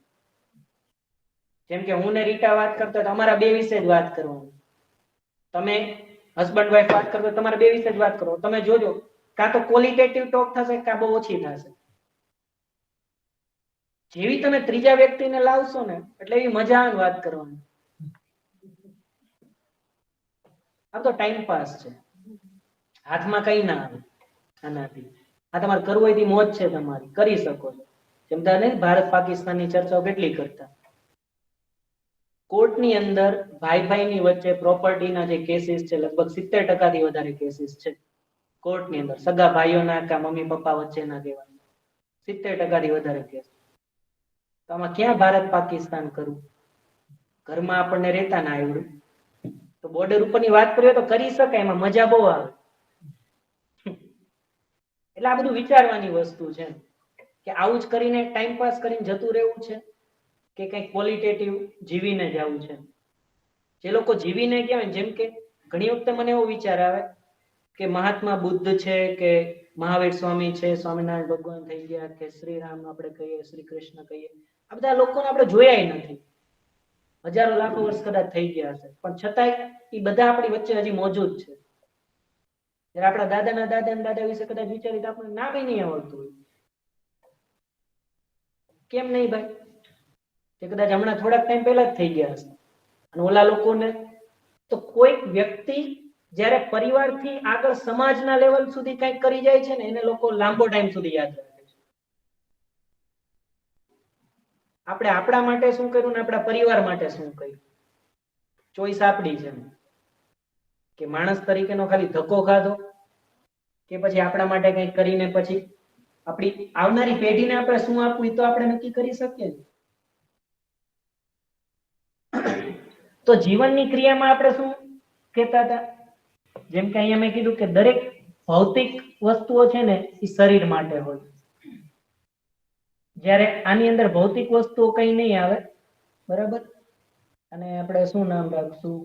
A: જેમ કે હું ને રીટા વાત કરતા તો અમારા બે વિશે જ વાત કરવાની. તમે હસબન્ડ વાઈફ વાત કરો તો તમારા બે વિશે જ વાત કરો. તમે જોજો કાં તો ક્વોલિટેટિવ ટોક થશે કાં બહુ ઓછી થશે. જેવી તમે ત્રીજા વ્યક્તિને લાવશો ને એટલે એવી મજા આવે વાત કરવાની. આ તો ટાઈમ પાસ છે, હાથમાં કઈ ના આવે આનાથી. આ તમારે કરવું હોય તો મોજ છે તમારી, કરી શકો છો. જેમ ને ભારત પાકિસ્તાનની ચર્ચાઓ કેટલી કરતા, કોર્ટની અંદર ભાઈ ભાઈની વચ્ચે પ્રોપર્ટીના જે કેસીસ છે લગભગ 70% થી વધારે કેસીસ છે કોર્ટની અંદર, સગા ભાઈઓના કે મમ્મી પપ્પા વચ્ચેના કહેવાય 70% થી વધારે કેસ. તો આમાં ક્યાં ભારત પાકિસ્તાન કરવું? ઘરમાં આપણને રહેતા ના આવડ્યું તો બોર્ડર ઉપરની વાત કરીએ તો કરી શકાય, એમાં મજા બહુ આવે. એટલે આ બધું વિચારવાની વસ્તુ છે કે આવું જ કરીને ટાઈમ પાસ કરીને જતું રહેવું છે કે કંઈક ક્વોલિટેટિવ જીવીને જવું છે. જે લોકો જીવીને ગયા હોય, જેમ કે ઘણી વખતે મને એવો વિચાર આવે કે મહાત્મા બુદ્ધ છે કે મહાવીર સ્વામી છે, સ્વામિનારાયણ ભગવાન થઈ ગયા કે શ્રી રામ આપણે કહીએ, શ્રી કૃષ્ણ કહીએ, આ બધા લોકોને આપણે જોયા નથી, હજારો લાખો વર્ષ કદાચ થઈ ગયા હશે, પણ છતાંય એ બધા આપણી વચ્ચે હજી મોજૂદ છે. જ્યારે આપણા દાદાના દાદા વિશે કદાચ વિચારીએ તો આપણને નામ નહીં આવડતું હોય. કેમ નહીં ભાઈ? તે કદાચ હમણાં થોડાક ટાઈમ પહેલા જ થઈ ગયા હશે. અને ઓલા લોકોને તો કોઈક વ્યક્તિ જ્યારે પરિવારથી આગળ સમાજના લેવલ સુધી કંઈક કરી જાય છે ને એને લોકો લાંબો ટાઈમ સુધી યાદ રાખે છે. આપણે આપણા માટે શું કર્યું ને આપણા પરિવાર માટે શું કર્યું, ચોઈસ આપણી છે. કે માણસ તરીકેનો ખાલી ધક્કો ખાધો કે પછી આપણા માટે કંઈક કરીને પછી આપણી આવનારી પેઢીને આપણે શું આપવું એ તો આપણે નક્કી કરી શકીએ ને. તો જીવનની ક્રિયામાં આપણે શું કહેતા હતા? જેમ કે અહીંયા મેં કીધું કે દરેક ભૌતિક વસ્તુઓ છે ને એ શરીર માટે હોય, જ્યારે આની અંદર ભૌતિક વસ્તુઓ કઈ નહીં આવે, બરાબર. અને આપણે શું નામ રાખશું?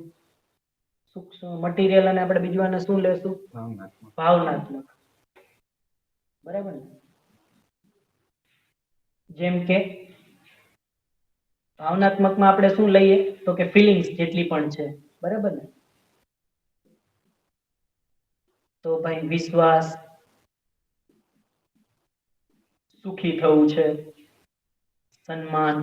A: સૂક્ષ્મ મટીરિયલ, અને આપણે બીજું આને શું લેશું? ભાવનાત્મક. બરાબર ને? જેમ કે ભાવનાત્મકમાં આપણે શું લઈએ તો કે ફિલિંગ્સ જેટલી પણ છે, બરાબર ને? તો ભાઈ વિશ્વાસ, સુખી થવું છે, સન્માન,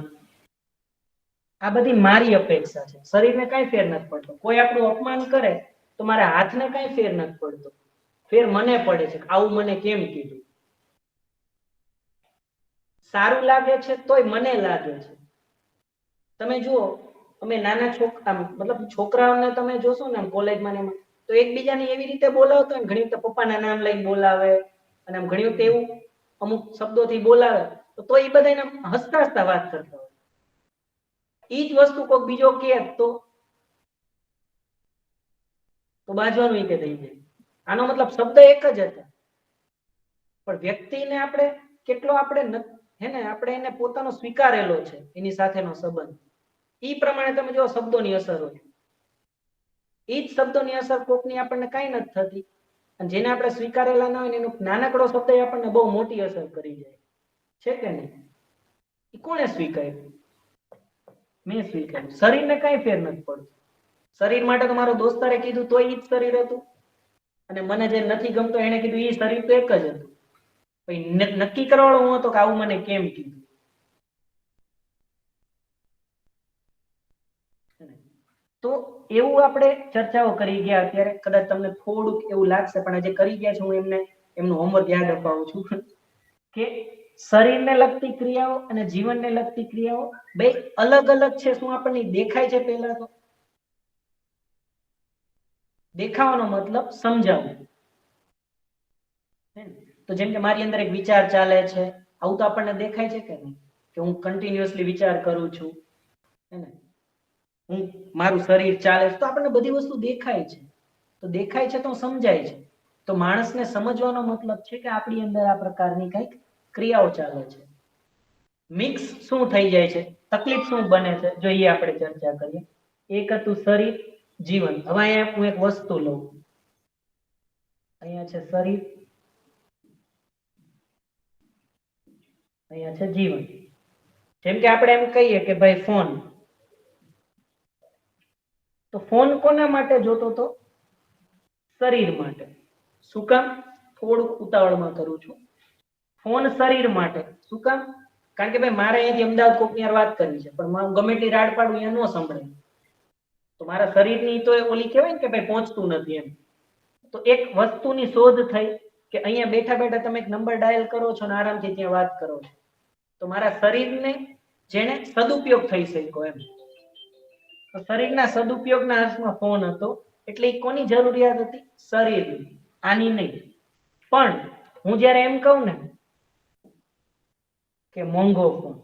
A: આ બધી મારી અપેક્ષા છે. શરીરને કઈ ફેર નથી પડતો. કોઈ આપણું અપમાન કરે તો મારા હાથને કઈ ફેર નથી પડતો, ફેર મને પડે છે આવું મને કેમ કીધું. સારું લાગે છે તોય મને લાગે છે. તમે જુઓ, અમે નાના છોકરા, મતલબ છોકરાઓને તમે જોશો ને કોલેજમાં ને એમાં, તો એકબીજાને એવી રીતે બોલાવતા હોય ને, ઘણી વખત પપ્પાના નામ લઈને બોલાવે, અને આમ ઘણી વખત એવું અમુક શબ્દોથી બોલાવે, તો એ બધા એને હસતા હસતા વાત કરતા હોય. ઈ જ વસ્તુ કોઈ બીજો કે તો બાજવાનું કે થઈ જાય. આનો મતલબ શબ્દ એક જ હતા, પણ વ્યક્તિને આપણે કેટલો આપણે આપણે એને પોતાનો સ્વીકારેલો છે, એની સાથેનો સંબંધ. ઈ પ્રમાણે તમે જો શબ્દોની અસર હોય, ઈ જ શબ્દોની અસર કોકની આપણને કઈ નથી થતી, અને જેને આપણે સ્વીકારેલા ના હોય એનો નાનકડો શબ્દ આપણને બહુ મોટી અસર કરી જાય છે કે નહીં? એ કોણે સ્વીકાર્યું? મેં સ્વીકાર્યું. શરીરને કઈ ફેર નથી પડતો. શરીર માટે તો મારો દોસ્તારે કીધું તોય ઈ જ શરીર હતું, અને મને જે નથી ગમતો એને કીધું એ શરીર તો એક જ હતું. નક્કી કરવાળો હું હતો કે આવું મને કેમ કીધું. તો એવું આપણે ચર્ચાઓ કરી ગયા. અત્યારે કદાચ તમને થોડુંક એવું લાગશે, પણ જે કરી ગયા છે હું એમને એમનું હોમવર્ક યાદ અપાવું છું કે શરીરને લગતી ક્રિયાઓ અને જીવનને લગતી ક્રિયાઓ બે અલગ અલગ છે. શું આપણને દેખાય છે? પહેલા તો દેખાવાનો મતલબ સમજાવવું. તો જેમ કે મારી અંદર એક વિચાર ચાલે છે, આવું તો આપણને દેખાય છે કે નહીં? કે હું કન્ટિન્યુઅસલી વિચાર કરું છું, હું મારું શરીર ચાલે છે, તો આપણને બધી વસ્તુ દેખાય છે. તો દેખાય છે તો સમજાય છે. તો માણસને સમજવાનો મતલબ છે કે આપણી અંદર આ પ્રકારની કંઈક ક્રિયાઓ ચાલે છે. મિક્સ શું થઈ જાય છે, તકલીફ શું બને છે, જો એ આપણે ચર્ચા કરીએ. એક હતું શરીર, જીવન. હવે અહીંયા હું એક વસ્તુ લઉં, અહીંયા છે શરીર, અહીંયા છે જીવન. જેમ કે આપણે એમ કહીએ કે ભાઈ ફોન, તો ફોન કોના માટે જોતો તો? શરીર માટે. શું કામ? થોડુંક ઉતાવળમાં કરું છું. ફોન શરીર માટે. શું કામ? કારણ કે ભાઈ મારે અહીંયાથી અમદાવાદ કોકની યાર વાત કરવી છે, પણ હું ગમે એટલી રાડ પાડું અહીંયા ન સંભળે, તો મારા શરીરની તો ઓલી કહેવાય ને કે ભાઈ પહોંચતું નથી એમ. તો એક વસ્તુની શોધ થઈ કે અહીંયા બેઠા બેઠા તમે એક નંબર ડાયલ કરો છો ને આરામથી ત્યાં વાત કરો છો. તો મારા શરીરને જેને સદુપયોગ થઈ શક્યો એમ. તો શરીરના સદુપયોગના અર્થમાં ફોન હતો, એટલે કોની જરૂરિયાત હતી? શરીરની, આની નહીં. પણ હું જ્યારે એમ કહું ને કે મોંઘો ફોન,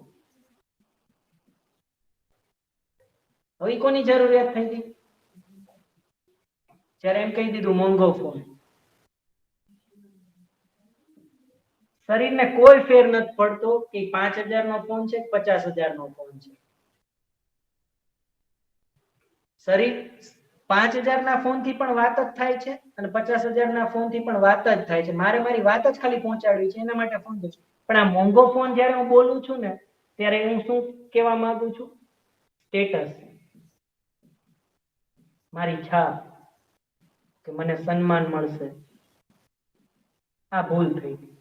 A: હવે કોની જરૂરિયાત થઈ ગઈ? જ્યારે એમ કહી દીધું મોંઘો ફોન, શરીરને કોઈ ફેર નથી પડતો કે 5,000 નો ફોન છે, 50,000 નો ફોન છે. શરીર 5,000 ના ફોન થી પણ વાત જ થાય છે, અને 50,000 ના ફોન થી પણ વાત જ થાય છે. મારે મારી વાત જ ખાલી પહોંચાડવી છે, એના માટે ફોન કરું છું. પણ આ મોંઘો ફોન જ્યારે હું બોલું છું ને, ત્યારે હું શું કહેવા માંગુ છું? સ્ટેટસ, મારી છાપ, કે મને સન્માન મળશે. આ ભૂલ થઈ ગઈ.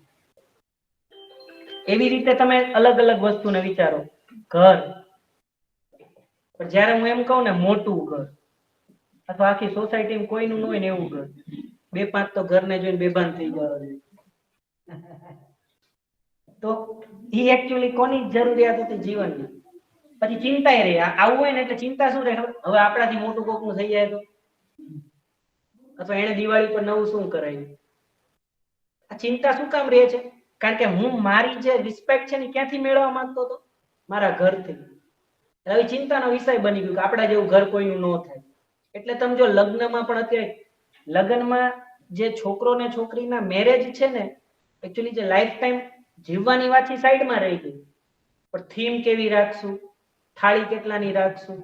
A: એવી રીતે તમે અલગ અલગ વસ્તુને વિચારો. ઘર, પણ જ્યારે હું એમ કહું ને મોટું ઘર, અથવા આખી સોસાયટીમાં કોઈનું ન હોય ને એવું ઘર, 2-5 તો ઘરને જોઈને બેભાન થઈ જવા જોઈએ. તો ઈ એકચ્યુઅલી કોની જરૂરિયાત હતી? જીવનની. પછી ચિંતા રહી. આવું હોય ને એટલે ચિંતા શું રહે? હવે આપણાથી મોટું કોકનું થઈ જાય તો, અથવા એને દિવાળી પર નવું શું કરાયું? આ ચિંતા શું કામ રહે છે? કારણ કે હું મારી જે રિસ્પેક્ટ છે ને ક્યાંથી મેળવવા માંગતો હતો? મારા ઘરથી. હવે ચિંતાનો વિષય બની ગયો કે આપણા જેવું ઘર કોઈનું ન થાય. એટલે તમે જો લગ્નમાં પણ અત્યારે લગ્નમાં જે છોકરો ને છોકરીના મેરેજ છે ને, એકચ્યુઅલી જે લાઈફ ટાઈમ જીવવાની વાત છે સાઈડમાં રહી ગઈ. પણ થીમ કેવી રાખશું, થાળી કેટલાની રાખશું,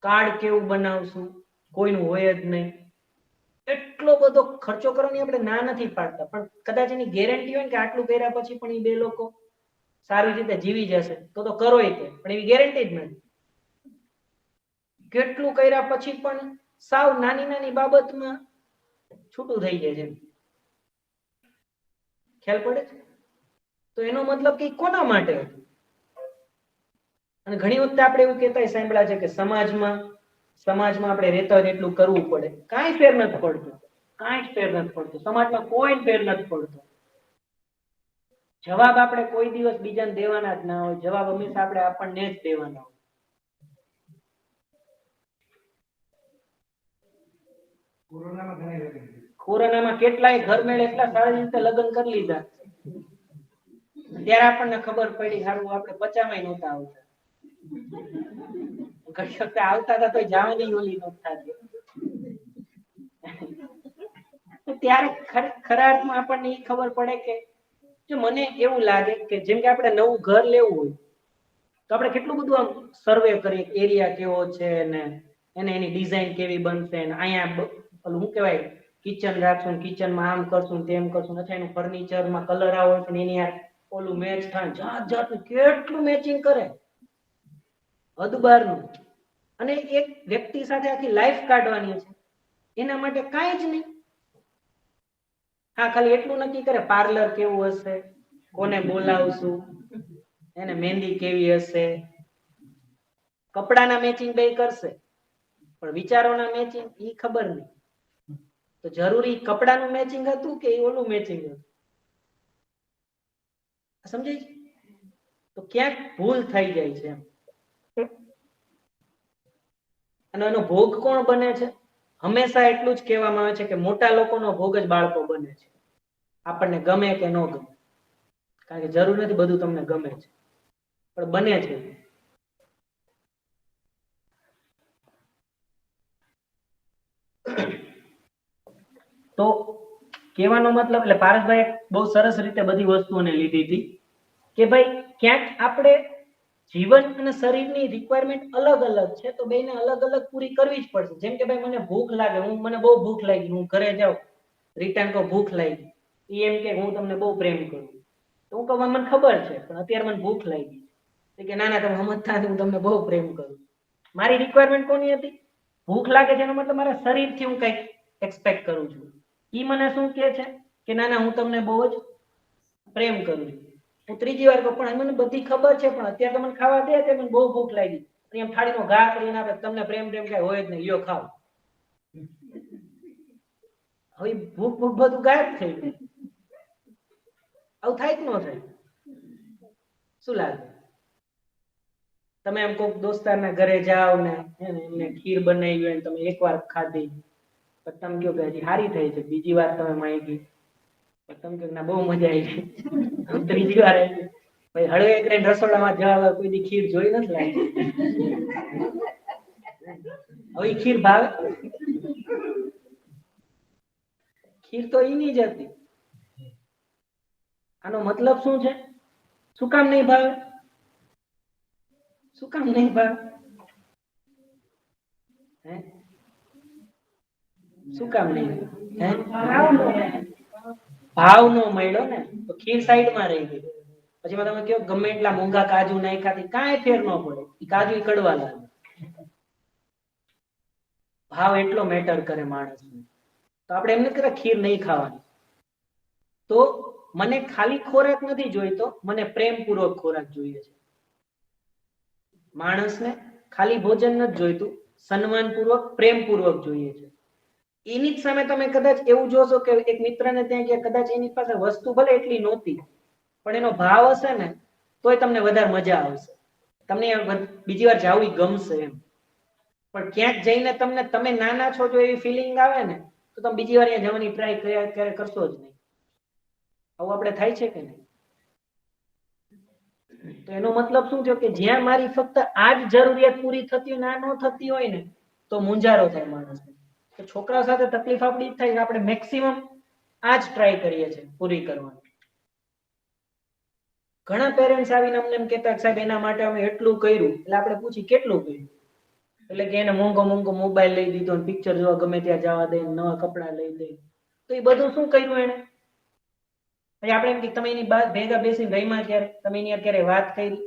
A: કાર્ડ કેવું બનાવશું, કોઈનું હોય જ નહીં. એટલો બધો ખર્ચો કરવાની આપણે ના નથી પાડતા, પણ કદાચ એની ગેરંટી હોય ને કે આટલું કર્યા પછી પણ એ બે લોકો સારી રીતે જીવી જશે તો કરો તે, પણ એવી ગેરંટી જ નથી. કેટલું કર્યા પછી પણ સાવ નાની નાની બાબતમાં છૂટું થઈ જાય છે. ખ્યાલ પડે છે? તો એનો મતલબ કે કોના માટે? અને ઘણી વખત આપણે એવું કહેતા સાંભળ્યા છે કે સમાજમાં આપણે રહેતા હોય એટલું કરવું પડે. કાંઈ ફેર નથી પડતો, કાંઈ ફેર નથી પડતો, સમાજમાં કોઈ ફેર નથી પડતો. જવાબ આપણે કોઈ દિવસ બીજાને દેવાના જ ના હોય, જવાબ હંમેશા આપણે આપણને જ દેવાના હોય. કોરોનામાં કેટલાય ઘર મેળે એટલા સારી રીતે લગ્ન કરી લીધા, ત્યારે આપણને ખબર પડી સારું આપણે પચામાય નહોતા આવતા. ઘણી વખતે આવતા હતા તો જવાની ઓલી નહોતા. ત્યારે ખરા અર્થમાં આપણને એ ખબર પડે કે જો મને એવું લાગે કે જેમ કે આપણે નવું ઘર લેવું હોય તો આપણે કેટલું બધું આમ સર્વે કરીએ, એરિયા કેવો છે ને એને એની ડિઝાઇન કેવી બનશે ને અહીંયા શું કહેવાય કિચન રાખશું, કિચનમાં આમ કરશું તેમ કરશું, અથવા એનું ફર્નિચરમાં કલર આવો છે ને એની ઓલું મેચ થાય, જાત જાતનું કેટલું મેચિંગ કરે, હદ બહારનું. અને એક વ્યક્તિ સાથે આખી લાઈફ કાઢવાની છે, એના માટે કાંઈ જ નહીં. હા, ખાલી એટલું નક્કી કરે પાર્લર કેવું હશે, કોને બોલાવશું, એને મહેંદી કેવી હશે, કપડાના મેચિંગ બે કરશે, પણ વિચારોના મેચિંગ ઈ ખબર નહીં. તો જરૂરી કપડાનું મેચિંગ હતું કે ઓલું મેચિંગ હતું? સમજાય છે? તો ક્યાંક ભૂલ થઈ જાય છે. અને એનો ભોગ કોણ બને છે? હંમેશા એટલું જ કહેવામાં આવે છે કે મોટા લોકોનો ભોગ જ બાળકો બને છે. આપણને ગમે કે ન ગમે, કારણ કે જરૂર નથી બધું તમને ગમે છે, પણ બને છે. તો કહેવાનો મતલબ એટલે પારસભાઈ બહુ સરસ રીતે બધી વસ્તુઓને લીધી હતી કે ભાઈ ક્યાંક આપણે જીવન અને શરીરની રિક્વાયરમેન્ટ અલગ અલગ છે, તો બેને અલગ અલગ પૂરી કરવી જ પડશે. જેમ કે ભાઈ મને ભૂખ લાગે, મને બહુ ભૂખ લાગી, હું ઘરે જાઉં રિટર્ન કહું ભૂખ લાગી, એ એમ કે હું તમને બહુ પ્રેમ કરું, તો હું કહું મને ખબર છે પણ અત્યારે મને ભૂખ લાગી. કે ના ના તમે સમજતા નથી, હું તમને બહુ પ્રેમ કરું. મારી રિક્વાયરમેન્ટ કોની હતી? ભૂખ લાગે છે એનો મતલબ મારા શરીરથી હું કંઈક એક્સપેક્ટ કરું છું. ઈ મને શું કહે છે કે ના ના હું તમને બહુ જ પ્રેમ કરું છું. હું ત્રીજી વાર કહું પણ મને બધી ખબર છે પણ અત્યારે તો મને ખાવા દે છે, મને બહુ ભૂખ લાગી. એમ થાળીનો ઘા કરીને આપે, તમને પ્રેમ કઈ હોય જ નહીં, લ્યો ખાવ. હવે ભૂખ ભૂખ બધું ગાયબ થઈ ગયું. આવું થાય કે ન થાય? શું લાગે? તમે એમ કોઈક દોસ્તારના ઘરે જાઓ ને એમને ખીર બનાવી હોય, તમે એકવાર ખાધી પછી તમે કહો કે હજી સારી થઈ છે, બીજી વાર તમે માંગી તમે કહો ના બહુ મજા આવી, ત્રીજી વાર આવી. ભાઈ હળવે કરીને રસોડામાં જવા કોઈ દી ખીર જોઈ નથી લાગી. હવે ખીર ભાવે? ખીર તો એની જ હતી. આનો મતલબ શું છે? શું કામ નહીં ભાવે? શું કામ નહીં ભાવે? શું કામ નહીં? ભાવ નો મળ્યો ને તો ખીર સાઈડમાં રહી ગઈ. પછી તમે કહો ગમે એટલા મોંઘા કાજુ નાખ્યા, કાંઈ ફેર ન પડે, કાજુ કડવા લાગે. ભાવ એટલો મેટર કરે માણસને. તો આપણે એમ નથી કહેતા ખીર નહીં ખાવાની. તો મને ખાલી ખોરાક નથી જોઈતો, મને પ્રેમપૂર્વક ખોરાક જોઈએ છે. માણસને ખાલી ભોજન નથી જોઈતું, સન્માનપૂર્વક પ્રેમપૂર્વક જોઈએ છે. એની જ સામે તમે કદાચ એવું જોશો કે એક મિત્રને ત્યાં ગયા, કદાચ એની પાસે વસ્તુ ભલે એટલી નહોતી પણ એનો ભાવ હશે ને તોય તમને વધારે મજા આવશે, તમને બીજી વાર જાવું ગમશે એમ. પણ ક્યાંક જઈને તમને તમે નાના છો જો એવી ફિલિંગ આવે ને તો તમે બીજી વાર અહીંયા જવાની ટ્રાય ક્યારે કરશો જ નહીં. આવું આપણે થાય છે કે નહીં? તો એનો મતલબ શું થયો કે જ્યાં મારી ફક્ત આ જ જરૂરિયાત પૂરી થતી હોય ને આ ન થતી હોય ને તો મૂંઝારો થાય માણસને. તો છોકરા સાથે તકલીફ આપણી જ થાય કે આપણે મેક્સિમમ આ જ ટ્રાય કરીએ છીએ પૂરી કરવાની. ઘણા પેરેન્ટ્સ આવીને અમને એમ કહેતા સાહેબ એના માટે અમે એટલું કર્યું, એટલે આપણે પૂછી કેટલું કર્યું, એટલે કે એને મોંઘો મોંઘો મોબાઈલ લઈ દીધો, પિક્ચર જોવા ગમે ત્યાં જવા દે, નવા કપડા લઈ દે, તો એ બધું શું કર્યું એને? પછી આપણે એમ કે તમે એની ભેગા બેસીને રહીમાં ક્યારે, તમે એની ક્યારે વાત કરી?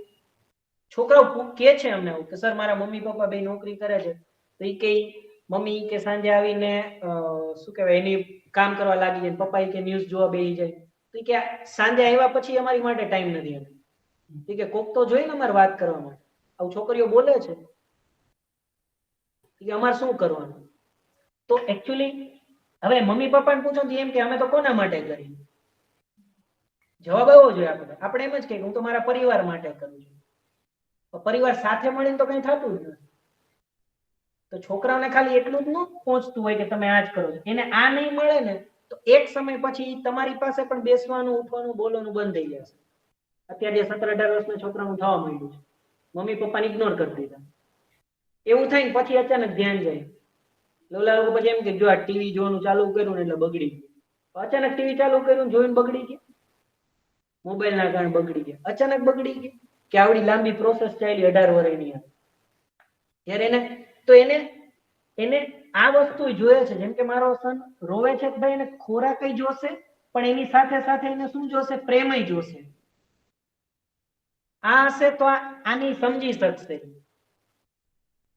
A: છોકરાઓ કે છે અમને કે સર મારા મમ્મી પપ્પા બે નોકરી કરે છે, તો એ કે મમ્મી કે સાંજે આવીને શું કહેવાય એની કામ કરવા લાગી જાય, પપ્પા કે ન્યૂઝ જોવા બેસી જાય, તો કે સાંજે આવ્યા પછી અમારી માટે ટાઈમ નથી એમ. કે કોક તો જોઈએ ને અમારે વાત કરવા માટે. આવું છોકરીઓ બોલે છે કે અમારે શું કરવાનું? તો એકચ્યુઅલી હવે મમ્મી પપ્પાને પૂછો એમ કે અમે તો કોના માટે કરી? જવાબ એવો જોઈએ આપણે એમ જ કહીએ હું તો મારા પરિવાર માટે કરું છું. પરિવાર સાથે મળીને તો કઈ થતું જ નથી. તો છોકરાઓને ખાલી એટલું જ ન પહોંચતું હોય કે તમે આ જ કરો છો, એને આ નહીં મળે ને તો એક સમય પછી તમારી પાસે પણ બેસવાનું, ઉઠવાનું, બોલવાનું બંધ થઈ જશે. અત્યારે 17-18 વર્ષના છોકરાનું થવા માંડ્યું છે, મમ્મી પપ્પાને ઇગ્નોર કરી દીધા. એવું થાય ને પછી અચાનક ધ્યાન જાય. લોલા લોકો પછી એમ કે જો આ ટીવી જોવાનું ચાલુ કર્યું ને એટલે બગડી ગયું. અચાનક ટીવી ચાલુ કર્યું જોઈને બગડી ગયું, મોબાઈલ ના કારણે બગડી ગયા. અચાનક બગડી ગયું કે આવડી લાંબી પ્રોસેસ ચાલી 18 વર્ષની. ત્યારે એને આ વસ્તુ જોઈએ છે. જેમ કે મારો સન રોવે છે કે ભાઈ એને ખોરાક કઈ જોશે, પણ એની સાથે સાથે એને શું જોશે? પ્રેમય જોશે. આ હશે તો આની સમજી શકશે.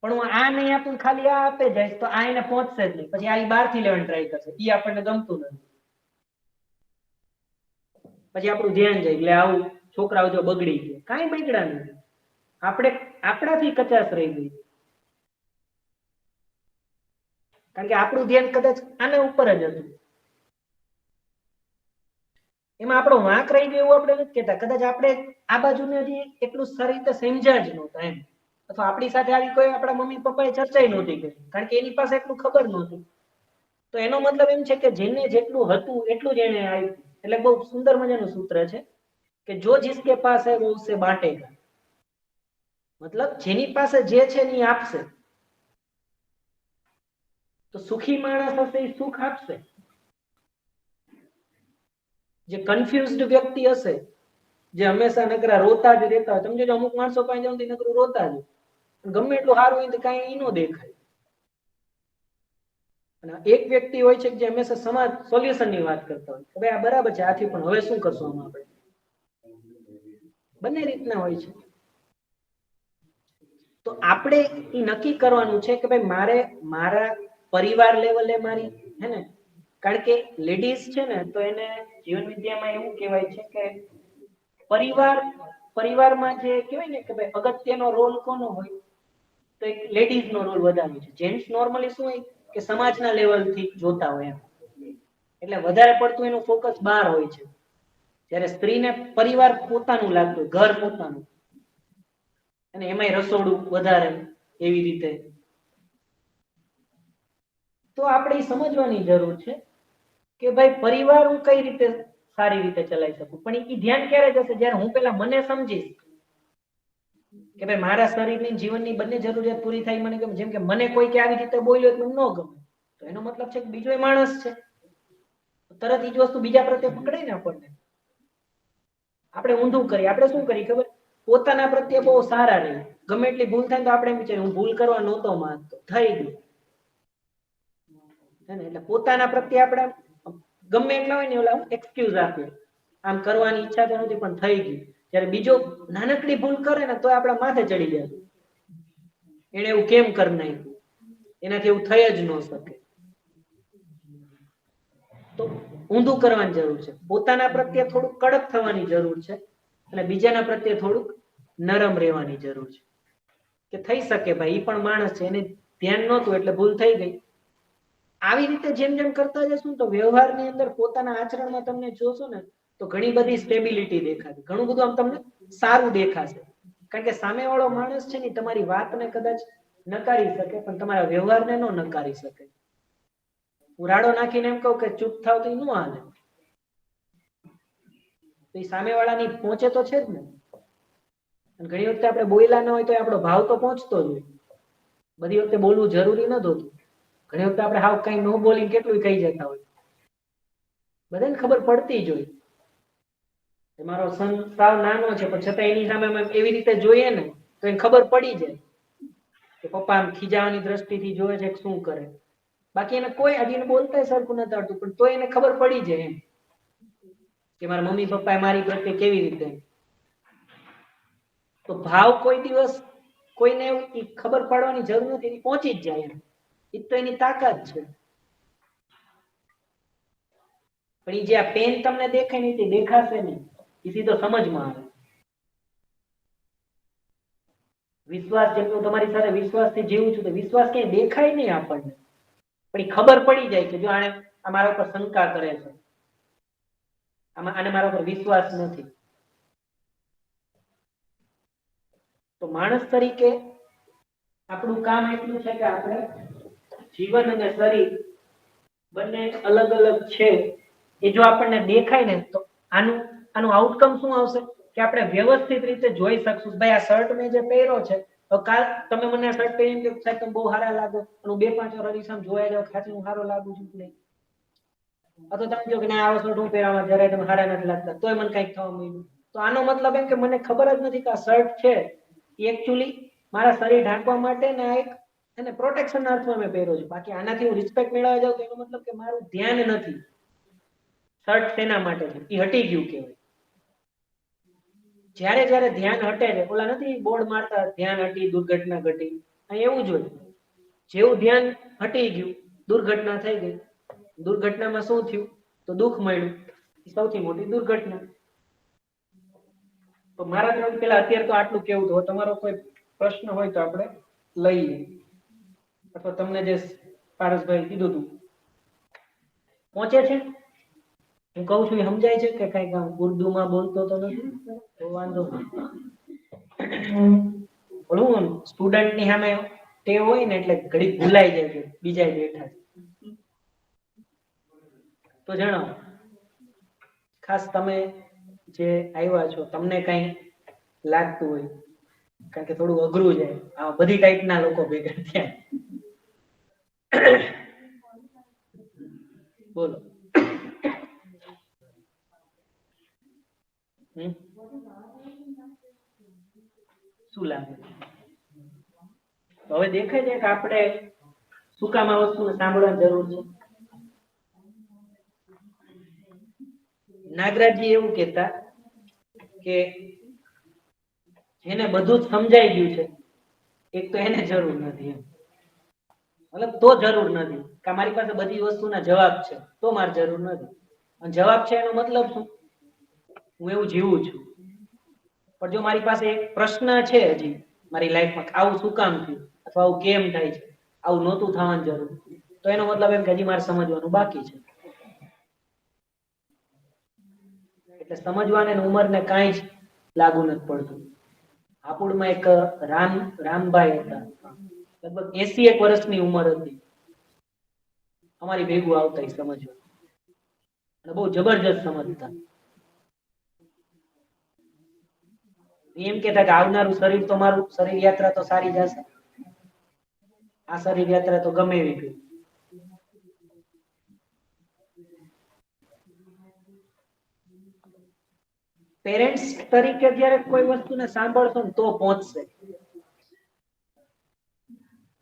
A: પણ હું આ નહીં આપું, ખાલી આ આપે જાય તો આ એને પહોંચશે જ નહીં. પછી આ બહારથી લેવાની ટ્રાય કરશે, એ આપણને ગમતું નથી. પછી આપણું ધ્યાન જાય એટલે આવું છોકરાઓ જો બગડી ગયા. કાંઈ બગડ્યા નથી, આપણે આપણાથી કચાશ રહી ગઈ. કારણ કે આપણું ધ્યાન કદાચ આના ઉપર જ હતું. એમાં આપણો વાંક રહી ગયો એવું આપણે નથી કહેતા, કદાચ આપણે આ બાજુને હજી એટલું સારી રીતે સમજ્યા જ નહોતા એમ, અથવા આપણી સાથે આવી કોઈ આપણા મમ્મી પપ્પાએ ચર્ચા નહોતી કરી, કારણ કે એની પાસે એટલું ખબર નહોતું. તો એનો મતલબ એમ છે કે જેને જેટલું હતું એટલું જ એને આવ્યું. એટલે બહુ સુંદર મજાનું સૂત્ર છે કે જો જિસકે પાસ હૈ વો ઉસસે બાંટેગા. મતલબ જેની પાસે જે છે એ આપશે. તો સુખી માણસ હશે એ સુખ આપશે. જે કન્ફ્યુઝડ વ્યક્તિ હશે, જે હંમેશા નકરા રોતા જ રહેતા હોય, સમજો અમુક માણસો પાસે જાવ નકરું રોતા જ, ગમે એટલું સારું હોય તો કઈ ન દેખાય. અને એક વ્યક્તિ હોય છે જે હંમેશા સમાજ સોલ્યુશન ની વાત કરતા હોય, હવે આ બરાબર છે આથી, પણ હવે શું કરશું આમાં આપણે? બંને રીતના હોય છે. તો આપણે એ નક્કી કરવાનું છે કે ભાઈ મારે મારા પરિવાર લેવલે મારી હે ને, કારણ કે લેડીઝ છે ને તો એને જીવન વિદ્યામાં એવું કહેવાય છે કે પરિવારમાં જે કહેવાય ને કે ભાઈ અગત્યનો રોલ કોનો હોય, તો એક લેડીઝ નો રોલ વધારે છે. જેન્ટ્સ નોર્મલી શું હોય કે સમાજના લેવલથી જોતા હોય એમ, એટલે વધારે પડતું એનું ફોકસ બહાર હોય છે. જ્યારે સ્ત્રીને પરિવાર પોતાનું લાગતું, ઘર પોતાનું, અને એમાંય રસોડું વધારે એવી રીતે. તો આપણે સમજવાની જરૂર છે કે ભાઈ પરિવાર હું કઈ રીતે સારી રીતે ચલાવી શકું. પણ એ ધ્યાન ક્યારે જશે? જ્યારે હું પેલા મને સમજીશ કે ભાઈ મારા શરીરની જીવનની બંને જરૂરિયાત પૂરી થાય મને ગમે. જેમ કે મને કોઈ કે આવી રીતે બોલ્યો તો ન ગમે, તો એનો મતલબ છે કે બીજો માણસ છે, તરત એ જ વસ્તુ બીજા પ્રત્યે પકડે ને આપણને. આપણે ઊંધું કરીએ, આપણે શું કરીએ ખબર? પોતાના પ્રત્યે બહુ સારા રહે, ગમે એટલી ભૂલ થાય તો આપણે એમ વિચારીએ હું ભૂલ કરવા નહોતો માંગતો, થઈ ગયું. એટલે પોતાના પ્રત્યે આપણે ગમે એટલા હોય ને ઓલા એક્સક્યુઝ આપીએ, આમ કરવાની ઈચ્છા તો નથી પણ થઈ ગયું. જ્યારે બીજો નાનકડી ભૂલ કરે ને તો આપણા માથે ચડી જાય, એને એવું કેમ કરી નાખ્યું, એનાથી એવું થઈ જ ન શકે. તો ઊંધું કરવાની જરૂર છે, પોતાના પ્રત્યે થોડુંક કડક થવાની જરૂર છે, અને બીજાના પ્રત્યે થોડુંક નરમ રહેવાની જરૂર છે. કે થઈ શકે ભાઈ એ પણ માણસ છે, એને ધ્યાન નહોતું એટલે ભૂલ થઈ ગઈ. આવી રીતે જેમ જેમ કરતા જશું તો વ્યવહારની અંદર પોતાના આચરણમાં તમને જોશો ને તો ઘણી બધી સ્ટેબિલિટી દેખાશે, ઘણું બધું આમ તમને સારું દેખાશે. કારણ કે સામેવાળો માણસ છે ને તમારી વાતને કદાચ નકારી શકે પણ તમારા વ્યવહારને ન નકારી શકે. હું રાડો નાખીને એમ કહું કે ચૂપ થાવ તો ન હાલે, તો એ સામેવાળાની પહોંચે તો છે જ ને. અને ઘણી વખતે આપણે બોલ્યા ન હોય તો આપણો ભાવ તો પહોંચતો જ હોય. બધી વખતે બોલવું જરૂરી નથી હોતું. ઘણી વખતે આપણે હાવ કઈ ન બોલીને કેટલું કહી જતા હોય, બધાને ખબર પડતી જ હોય. મારો સન સાવ નાનો છે પણ છતાં એની સામે અમે એવી રીતે જોઈએ ને તો એને ખબર પડી જાય કે પપ્પા આમ ખીજાવાની દ્રષ્ટિથી જોવે છે કે શું કરે. બાકી એને કોઈ હજી એને બોલતા સરખું નથી આવડતું પણ તો એને ખબર પડી જાય એમ કે મારા મમ્મી પપ્પા મારી પ્રત્યે કેવી રીતે. તો ભાવ કોઈ દિવસ કોઈને ખબર પડવાની જરૂર નથી, એ પહોંચી જ જાય એમ. એ તો એની તાકાત છે. પણ એ જે આ પેન તમને દેખાય ને તે દેખાશે નહીં, એ સીધો સમજમાં આવે. વિશ્વાસ જેમ હું તમારી સાથે વિશ્વાસથી જીવું છું તો વિશ્વાસ ક્યાંય દેખાય નહીં આપણને, પણ એ ખબર પડી જાય કે જો આને આ મારા ઉપર શંકા કરે છે, આને મારા ઉપર વિશ્વાસ નથી. તો માણસ તરીકે આપણું કામ એટલું છે કે આપણે જીવન અને શરીર બંને અલગ અલગ છે એ જો આપણને દેખાય ને તો આનું આઉટકમ શું આવશે કે આપણે વ્યવસ્થિત રીતે જોઈ શકશું. ભાઈ આ શર્ટ મેં જે પહેર્યો છે તો કાલ તમે મને શર્ટ પહેરીને કહો સાહેબ તમે બહુ સારા લાગો, હું 2-5 વાર અરીસામાં જોયા જાવ ખાલી હું સારો લાગુ છું કે નહીં. અથવા તમે કહો કે ના આવો શર્ટ હું પહેરવામાં જરાય તમે સારા નથી લાગતા, તોય મને કંઈક થવા માંડ્યું. તો આનો મતલબ એમ કે મને ખબર જ નથી કે આ શર્ટ છે એ એકચ્યુઅલી મારા શરીર ઢાંકવા માટે ને એક એને પ્રોટેક્શન ના અર્થમાં મેં પહેર્યો છું. બાકી આનાથી હું રિસ્પેક્ટ મેળવવા જાઉં તો એનો મતલબ કે મારું ધ્યાન નથી. શર્ટ શેના માટે છે એ હટી ગયું કહેવાય. જ્યારે જ્યારે ધ્યાન હટે છે, ઓલા નથી બોર્ડ મારતા ધ્યાન હટી દુર્ઘટના ઘટી, એવું જ હોય. જેવું ધ્યાન હટી ગયું દુર્ઘટના થઈ ગઈ. દુર્ઘટનામાં શું થયું તો દુઃખ મળ્યું, સૌથી મોટી દુર્ઘટના. તો મારા તરફ પેલા અત્યારે તો આટલું કેવું તો તમારો કોઈ પ્રશ્ન હોય તો આપણે લઈએ, અથવા તમને જે પારસભાઈ કીધું હતું પહોંચે છે હું કહું છું એ સમજાય છે કે કઈ ઉર્દુમાં બોલતો તો નથી તો વાંધો નહીં. બોલું સ્ટુડન્ટ ની સામે ટેવ હોય ને એટલે ઘડી ભૂલાઈ જાય છે બીજા બેઠા. તો જણાવો ખાસ તમે જે આવ્યા છો તમને કઈ લાગતું હોય, કારણ કે થોડું અઘરું છે આ બધી ટાઈપના લોકો ભેગા થયા. બોલો. શું લાગે હવે દેખાય છે કે આપણે શું કામ આ વસ્તુને સાંભળવાની જરૂર છે. નાગરાજજી એવું કહેતા કે જેને બધું જ સમજાઈ ગયું છે એક તો એને જરૂર નથી એમ. મતલબ તો જરૂર નથી કે મારી પાસે બધી વસ્તુના જવાબ છે તો મારે જરૂર નથી. અને જવાબ છે એનો મતલબ શું, હું એવું જીવું છું. પણ જો મારી પાસે એક પ્રશ્ન છે હજી મારી લાઈફમાં આવું શું કામ થયું અથવા આવું કેમ થાય છે, આવું નહોતું થવાની જરૂર, તો એનો મતલબ એમ કે હજી મારે સમજવાનું બાકી છે. એટલે સમજવાને ઉંમરને કાંઈ જ લાગુ નથી પડતું. હાપુડમાં એક રામભાઈ હતા, લગભગ 81 વર્ષની ઉંમર હતી. અમારી ભેગું આવતા એ સમજવા અને બહુ જબરજસ્ત સમજતા. એમ કેતા કે આવનારું શરીર તો મારું શરીર યાત્રા તો સારી જશે, આ શરીર યાત્રા તો ગમે એવી ગઈ. પેરેન્ટ્સ તરીકે જ્યારે કોઈ વસ્તુને સાંભળશો ને તો પહોંચશે.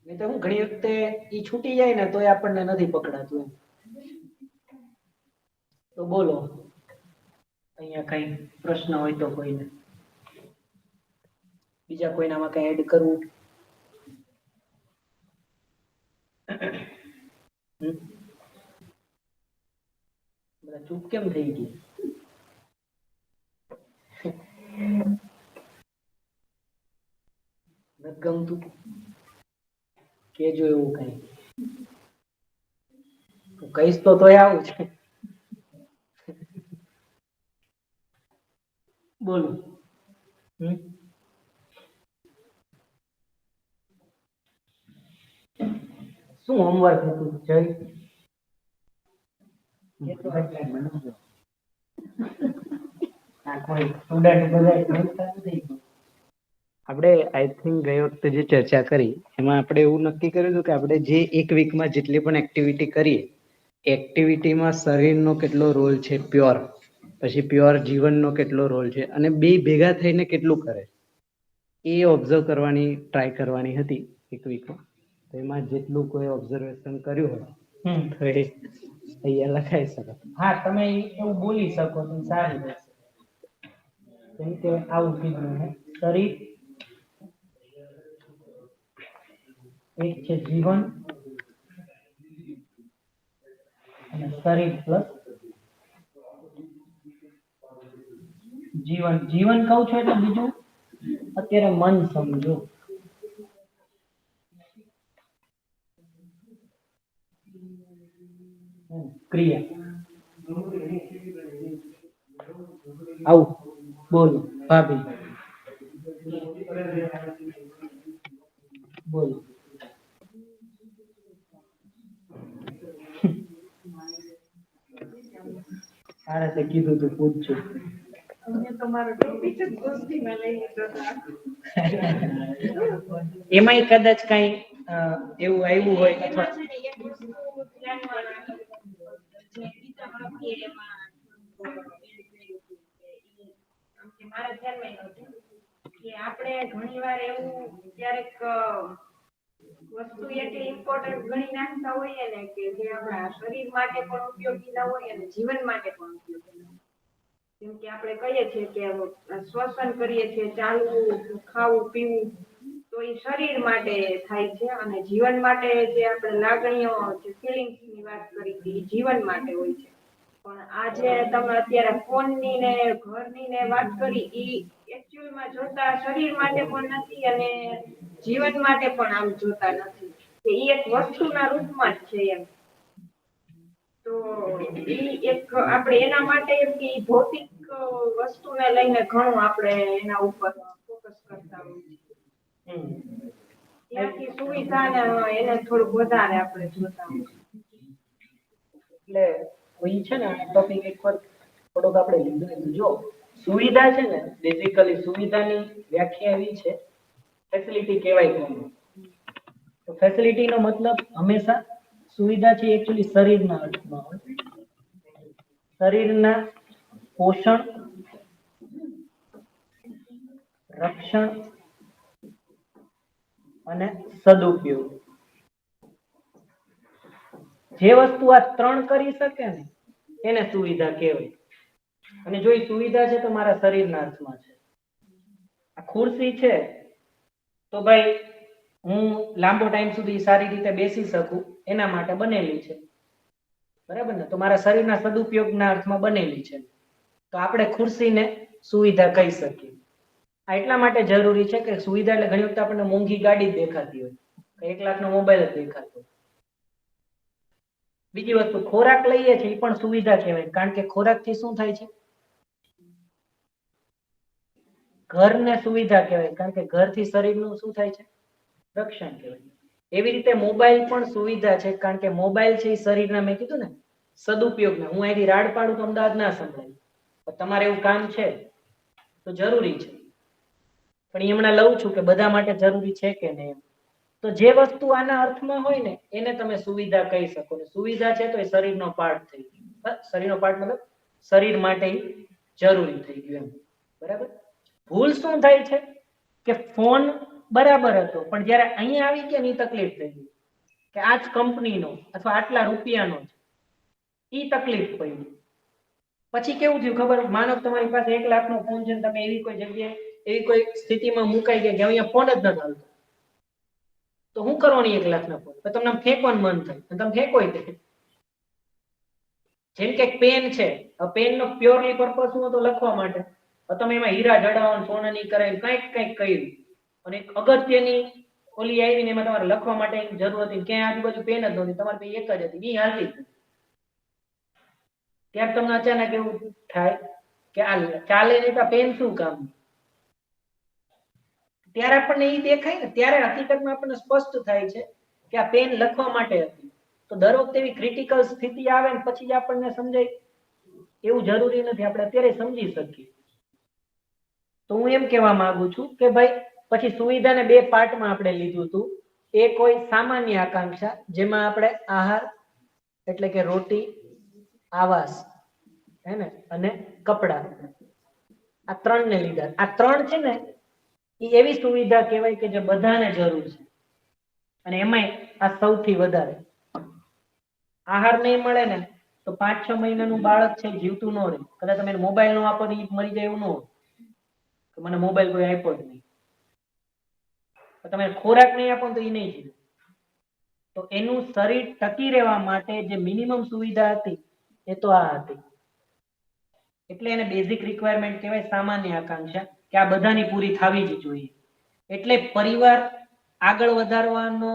A: નહીં તો હું ઘણી વખતે ઈ છૂટી જાય ને તોય આપણને નથી પકડાતું એમ. તો બોલો અહીંયા કઈ પ્રશ્ન હોય તો કોઈને, બીજા કોઈનામાં કઈ એડ કરવું. બધા ચૂપ કેમ થઈ ગઈ? નથી ગમતું કેજો એવું કઈ. કહીશ તો તોય આવું છે. બોલો. શું હોમવર્ક હતું જય? આ કોઈ સ્ટુડન્ટ બધા
B: આપણે આઈ થિંક ગઈ વખતે જે ચર્ચા કરી એમાં આપણે એવું નક્કી કર્યું હતું કે આપણે જે એક વીકમાં જેટલી પણ એક્ટિવિટી કરીએ એક્ટિવિટીમાં શરીરનો કેટલો રોલ છે પ્યોર, પછી પ્યોર જીવનનો કેટલો રોલ છે અને બે ભેગા થઈને કેટલું કરે એ ઓબ્ઝર્વ કરવાની ટ્રાય કરવાની હતી એક વીકમાં. તો એમાં જેટલું કોઈ ઓબ્ઝર્વેશન કર્યું હોય તો એ અહીંયા લખાઈ શકે.
A: હા, તમે એવું બોલી શકો તો સારું રહેશે. કેમ કે આવું કીધું હે, શરીર એક છે જીવન અને શરીર પ્લસ જીવન. જીવન કહું છું એટલે બીજું અત્યારે મન સમજો. ક્રિયા આવું બોલો ભાભી, બોલો. આને તે કીધું તું પૂછજો. એમાંય કદાચ કઈ એવું આવ્યું હોય અથવા
C: આપણે ઘણી વાર એવું ક્યારેક વસ્તુ એટલી ઇમ્પોર્ટન્ટ ગણી નાખતા હોઈએ ને કે જે આપણા શરીર માટે પણ ઉપયોગી ના હોય અને જીવન માટે પણ ઉપયોગી ના હોય. જેમ કે આપણે કહીએ છીએ કે શ્વસન કરીએ છીએ, ચાલવું, ખાવું, પીવું, તો એ શરીર માટે થાય છે અને જીવન માટે જે આપણે લાગણીઓ, જે ફિલિંગ્સ ની વાત કરી હતી એ જીવન માટે હોય છે. પણ આજે તમે અત્યારે ફોન ની ને ઘરની ને વાત કરી ઈ એકચ્યુઅલમાં જોતા શરીર માટે પણ નથી અને જીવન માટે પણ આમ જોતા નથી. કે ઈ એક વસ્તુના રૂપમાં જ છે એમ. તો ઈ એક આપણે એના માટે એમ કે ભૌતિક વસ્તુને લઈને ઘણું આપણે એના ઉપર ફોકસ કરતા હોઈએ છીએ. ત્યાંથી સુવિધા ને એને થોડુંક વધારે આપણે જોતા હોઈએ.
A: એટલે ઈ છે ને ટોપિક એક વાર થોડોક આપણે લીધું. જો સુવિધા છે ને, બેઝિકલી સુવિધાની વ્યાખ્યા એવી છે, ફેસિલિટી કહેવાય કોને. તો ફેસિલિટી નો મતલબ હંમેશા સુવિધા છે એકચ્યુઅલી શરીરના અર્થમાં હોય. શરીરના પોષણ, રક્ષણ અને સદુપયોગ. જે વસ્તુ આ ત્રણ કરી શકે ને એને સુવિધા કહેવાય. અને જો એ સુવિધા છે તો મારા શરીરના અર્થમાં છે. આ ખુરશી છે તો ભાઈ હું લાંબો ટાઈમ સુધી સારી રીતે બેસી શકું એના માટે બનેલી છે, બરાબર ને? તો મારા શરીરના સદુપયોગના અર્થમાં બનેલી છે. તો આપણે ખુરશીને સુવિધા કહી શકીએ. આ એટલા માટે જરૂરી છે કે સુવિધા એટલે ઘણી વખત આપણને મોંઘી ગાડી જ દેખાતી હોય, 1 લાખનો મોબાઈલ જ દેખાતો હોય. બીજી વસ્તુ ખોરાક લઈએ છીએ એ પણ સુવિધા કહેવાય, કારણ કે ખોરાકથી શું થાય છે? ઘરને સુવિધા કહેવાય, કારણ કે ઘરથી શરીરનું શું થાય છે? રક્ષણ કહેવાય. એવી રીતે મોબાઈલ પણ સુવિધા છે, કારણ કે મોબાઈલ છે એ શરીરના, મેં કીધું ને, સદુપયોગના. હું અહીંથી રાડ પાડું તો અમદાવાદ ના સંભળાય, તમારે એવું કામ છે તો જરૂરી છે. પણ એ હમણાં લઉં છું કે બધા માટે જરૂરી છે કે નહીં. તો જે વસ્તુ આના અર્થમાં હોય ને એને તમે સુવિધા કહી શકો. સુવિધા છે તો એ શરીરનો પાર્ટ થઈ ગયો. શરીરનો પાર્ટ મતલબ શરીર માટે જરૂરી થઈ ગયું એમ, બરાબર? ભૂલ શું થાય છે કે ફોન બરાબર હતો પણ જયારે અહીંયા આવી ગયા ને એ તકલીફ થઈ ગઈ કે આ જ કંપનીનો અથવા આટલા રૂપિયાનો છે, ઈ તકલીફ પડી. પછી કેવું થયું ખબર? માનો તમારી પાસે 1 લાખનો ફોન છે, તમે એવી કોઈ જગ્યાએ, એવી કોઈ સ્થિતિમાં મુકાઈ ગયા કે અહીંયા ફોન જ નથી હાલતો, તો શું કરવાની 1 લાખના ફોન? તો તમને ફેંકવાનું મન થાય, તમે ફેંકો. જેમ કે પેન છે, પેનનો પ્યોરલી પર્પસ શું હતો? લખવા માટે. તમે એમાં હીરા જડાવવાનું, સોનાની કરાવી, કંઈક કર્યું અને અગત્યની ઓલી આવીને એમાં તમારે લખવા માટે જરૂર હતી, ક્યાંય આજુબાજુ પેન જ નહોતી, તમારી પાસે એક જ હતી, ઈ હાલતી. ત્યારે તમને અચાનક એવું થાય કે આ ચાલે નહીં તો પેન શું કામ? ત્યારે આપણને એ દેખાય ને, ત્યારે હકીકતમાં આપણને સ્પષ્ટ થાય છે કે આ પેન લખવા માટે હતી. તો દર વખતે એવી ક્રિટિકલ સ્થિતિ આવે ને પછી જ આપણને સમજાય એવું જરૂરી નથી, આપણે અત્યારે સમજી શકીએ. તો હું એમ કહેવા માંગુ છું કે ભાઈ પછી સુવિધાને બે પાર્ટમાં આપણે લીધું હતું. એક હોય સામાન્ય આકાંક્ષા, જેમાં આપણે આહાર એટલે કે રોટી, આવાસ હે ને અને કપડા, આ ત્રણ ને લીધા. આ ત્રણ છે ને એ એવી સુવિધા કહેવાય કે જે બધાને જરૂર છે, અને એમાંય આ સૌથી વધારે. આહાર નહીં મળે ને તો 5-6 મહિનાનું બાળક છે જીવતું ન રહે. કદાચ તમે મોબાઈલ નો આપો તો ઈ મરી જાય એવું ન હોય કે મને મોબાઈલ કોઈ આપ્યો જ નહીં. તમે ખોરાક નહીં આપો તો એ નહીં જીવે. તો એનું શરીર ટકી રહેવા માટે જે મિનિમમ સુવિધા હતી એ તો આ હતી. એટલે એને બેઝિક રિક્વાયરમેન્ટ કહેવાય, સામાન્ય આકાંક્ષા, કે આ બધાની પૂરી થવી જ જોઈએ. એટલે પરિવાર આગળ વધારવાનો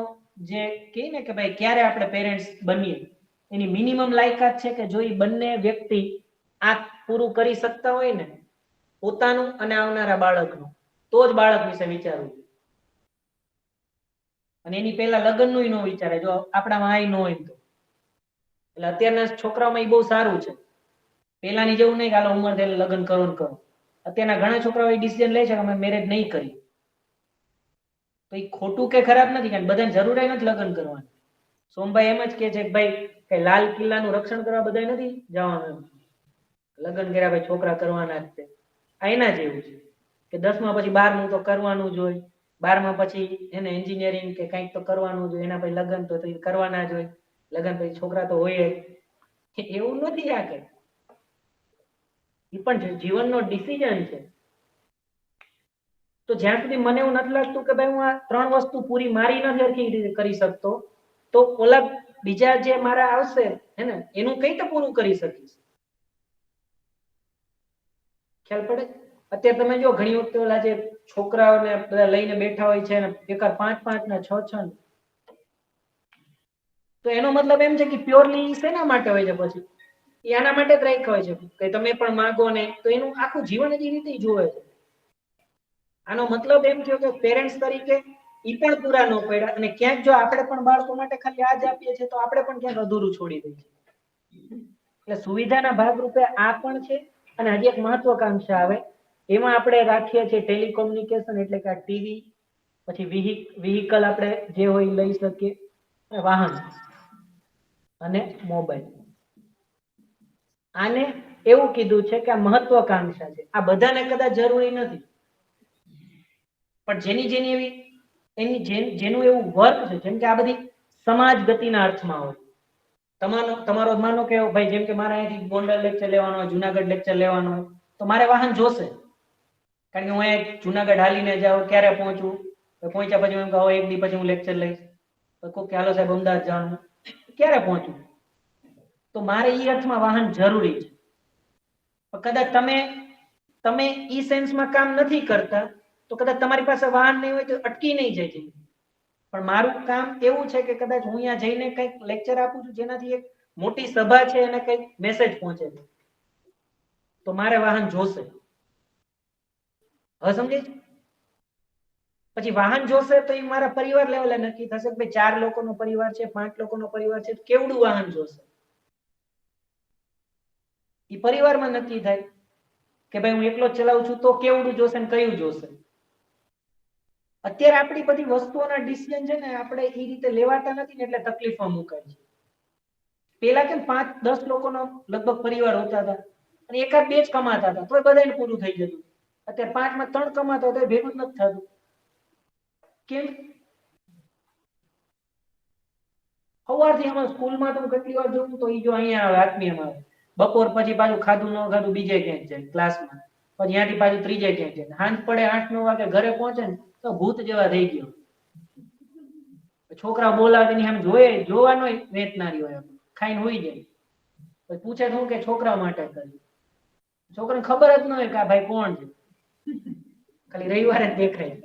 A: જે કહે ને કે ભાઈ ક્યારે આપણે પેરેન્ટ્સ બનીએ, એની મિનિમમ લાયકાત છે કે જો એ બંને વ્યક્તિ આ પૂરું કરી શકતા હોય ને, પોતાનું અને આવનારા બાળકનું, તો જ બાળક વિશે વિચારવું. અને એની પહેલા લગ્નનું ન વિચારે, જો આપણામાં આ ન હોય તો. એટલે અત્યારના છોકરાઓમાં એ બહુ સારું છે. પેલાની જેવું નહીં કે હાલો ઉંમર થઈને લગ્ન કરો ને કરો. અત્યારના ઘણા છોકરાઓ એ ડિસિઝન લે છે કે અમે મેરેજ નહીં કરી. તો એ ખોટું કે ખરાબ નથી, કારણ બધાને જરૂર નથી લગ્ન કરવાની. સોમભાઈ એમ જ કે છે કે ભાઈ કઈ લાલ કિલ્લાનું રક્ષણ કરવા બધા નથી જવાનું, લગ્ન કર્યા ભાઈ છોકરા કરવાના જ છે. આ એના જેવું છે કે 10મા પછી 12મું તો કરવાનું જ હોય, 12મા પછી એને એન્જિનિયરિંગ કે કંઈક તો કરવાનું જ હોય, એના પછી લગ્ન તો કરવાના જ હોય, લગ્ન પછી છોકરા તો હોય જ. એવું નથી આ કઈ. એ પણ જીવનનો ડિસિઝન છે. તો જ્યાં સુધી મને એવું નથી લાગતું કે ભાઈ હું આ 3 વસ્તુ પૂરી મારી નથી હરખી રીતે કરી શકતો, તો ઓલા બીજા જે મારા આવશે હે ને એનું કઈ તો પૂરું કરી શકીશ. ખ્યાલ પડે? અત્યારે તમે જો ઘણી વખતે ઓલા જે છોકરાઓને બધા લઈને બેઠા હોય છે ને એકાદ 5-5 ને 6-6, તો એનો મતલબ એમ છે કે પ્યોરલી શેના માટે હોય છે? પછી એ આના માટે જ રાખ્યા હોય છે કે તમે પણ માંગો ને, તો એનું આખું જીવન જ એ રીતે જોવે છે. આનો મતલબ એમ થયો કે પેરેન્ટ્સ તરીકે ઈ પણ પૂરા ન પડ્યા, અને ક્યાંક જો આપણે પણ બાળકો માટે ખાલી આ જ આપીએ છીએ તો આપણે પણ ક્યાંક અધૂરું છોડી દઈએ. એટલે સુવિધાના ભાગરૂપે આ પણ છે. અને હજી એક મહત્વકાંક્ષા આવે, એમાં આપણે રાખીએ છીએ ટેલિકોમ્યુનિકેશન, એટલે કે આ ટીવી, પછી વિહિકલ આપણે જે હોય લઈ શકીએ, વાહન અને મોબાઈલ. આને એવું કીધું છે કે આ મહત્વકાંક્ષા છે. આ બધાને કદાચ જરૂરી નથી, પણ જેની એવી એની જેનું એવું વર્ક છે, જેમ કે આ બધી સમાજ ગતિના અર્થમાં હોય. તમારો માનો કે ભાઈ જેમ કે મારે અહીંથી ગોંડલ લેક્ચર લેવાનો હોય, જુનાગઢ લેક્ચર લેવાનો હોય, તો મારે વાહન જોશે. કારણ કે હું અહીંયા જુનાગઢ હાલીને જાઉં, ક્યારે પહોંચું, પહોંચ્યા પછી હું કહું 1 દી પછી હું લેક્ચર લઈશ, તો કોઈ કે હાલો સાહેબ અમદાવાદ જવાનું, ક્યારે પહોંચું? તો મારે એ અર્થમાં વાહન જરૂરી છે. કદાચ તમે ઈ સેન્સમાં કામ નથી કરતા, તો કદાચ તમારી પાસે વાહન નહીં હોય તો અટકી નહીં જાય. પણ મારું કામ એવું છે કે કદાચ હું અહીંયા જઈને કંઈક લેક્ચર આપું છું, જેનાથી એક મોટી સભા છે એને કંઈક મેસેજ પહોંચે છે, તો મારે વાહન જોશે. હવે સમજે છે? પછી વાહન જોશે તો એ મારા પરિવાર લેવલે નક્કી થશે કે ભાઈ 4 લોકોનો પરિવાર છે, 5 લોકોનો પરિવાર છે, કેવડું વાહન જોશે એ પરિવારમાં નક્કી થાય. કે ભાઈ હું એકલો જ ચલાવું છું તો કેવડું જોશે ને કયું જોશે. અત્યારે આપણી બધી વસ્તુઓના ડિસિઝન છે ને આપણે એ રીતે લેવાતા નથી ને, એટલે તકલીફમાં મુકાય છે. પેલા કેમ 5-10 લોકોનો લગભગ પરિવાર હોતા હતા, અને એકાદ બે જ કમાતા હતા, તો બધાને પૂરું થઈ જતું. અત્યારે 5માં 3 કમાતા હોય તો ભેગું જ નથી થતું. કેમ? સવારથી અમે સ્કૂલમાં તો કેટલી વાર જોઉં તો એ જો અહીંયા આવે, આત્મીયમાં આવે, બપોર પછી પાછું ખાધું ન ખાધું બીજે ક્યાંક જાય ક્લાસમાં, પછી ત્યાંથી પાછું ત્રીજે ક્યાંક જાય, સાંજ પડે 8-9 વાગે ઘરે પહોંચે ને તો ભૂત જેવા થઈ ગયો. છોકરા બોલાવે એની આમ જોવાનો વેચનારી હોય, ખાઈને હોઈ જાય. પછી પૂછે શું કે છોકરા માટે કર્યું. છોકરાને ખબર જ ન હોય કે આ ભાઈ કોણ છે, ખાલી રવિવારે જ દેખાય.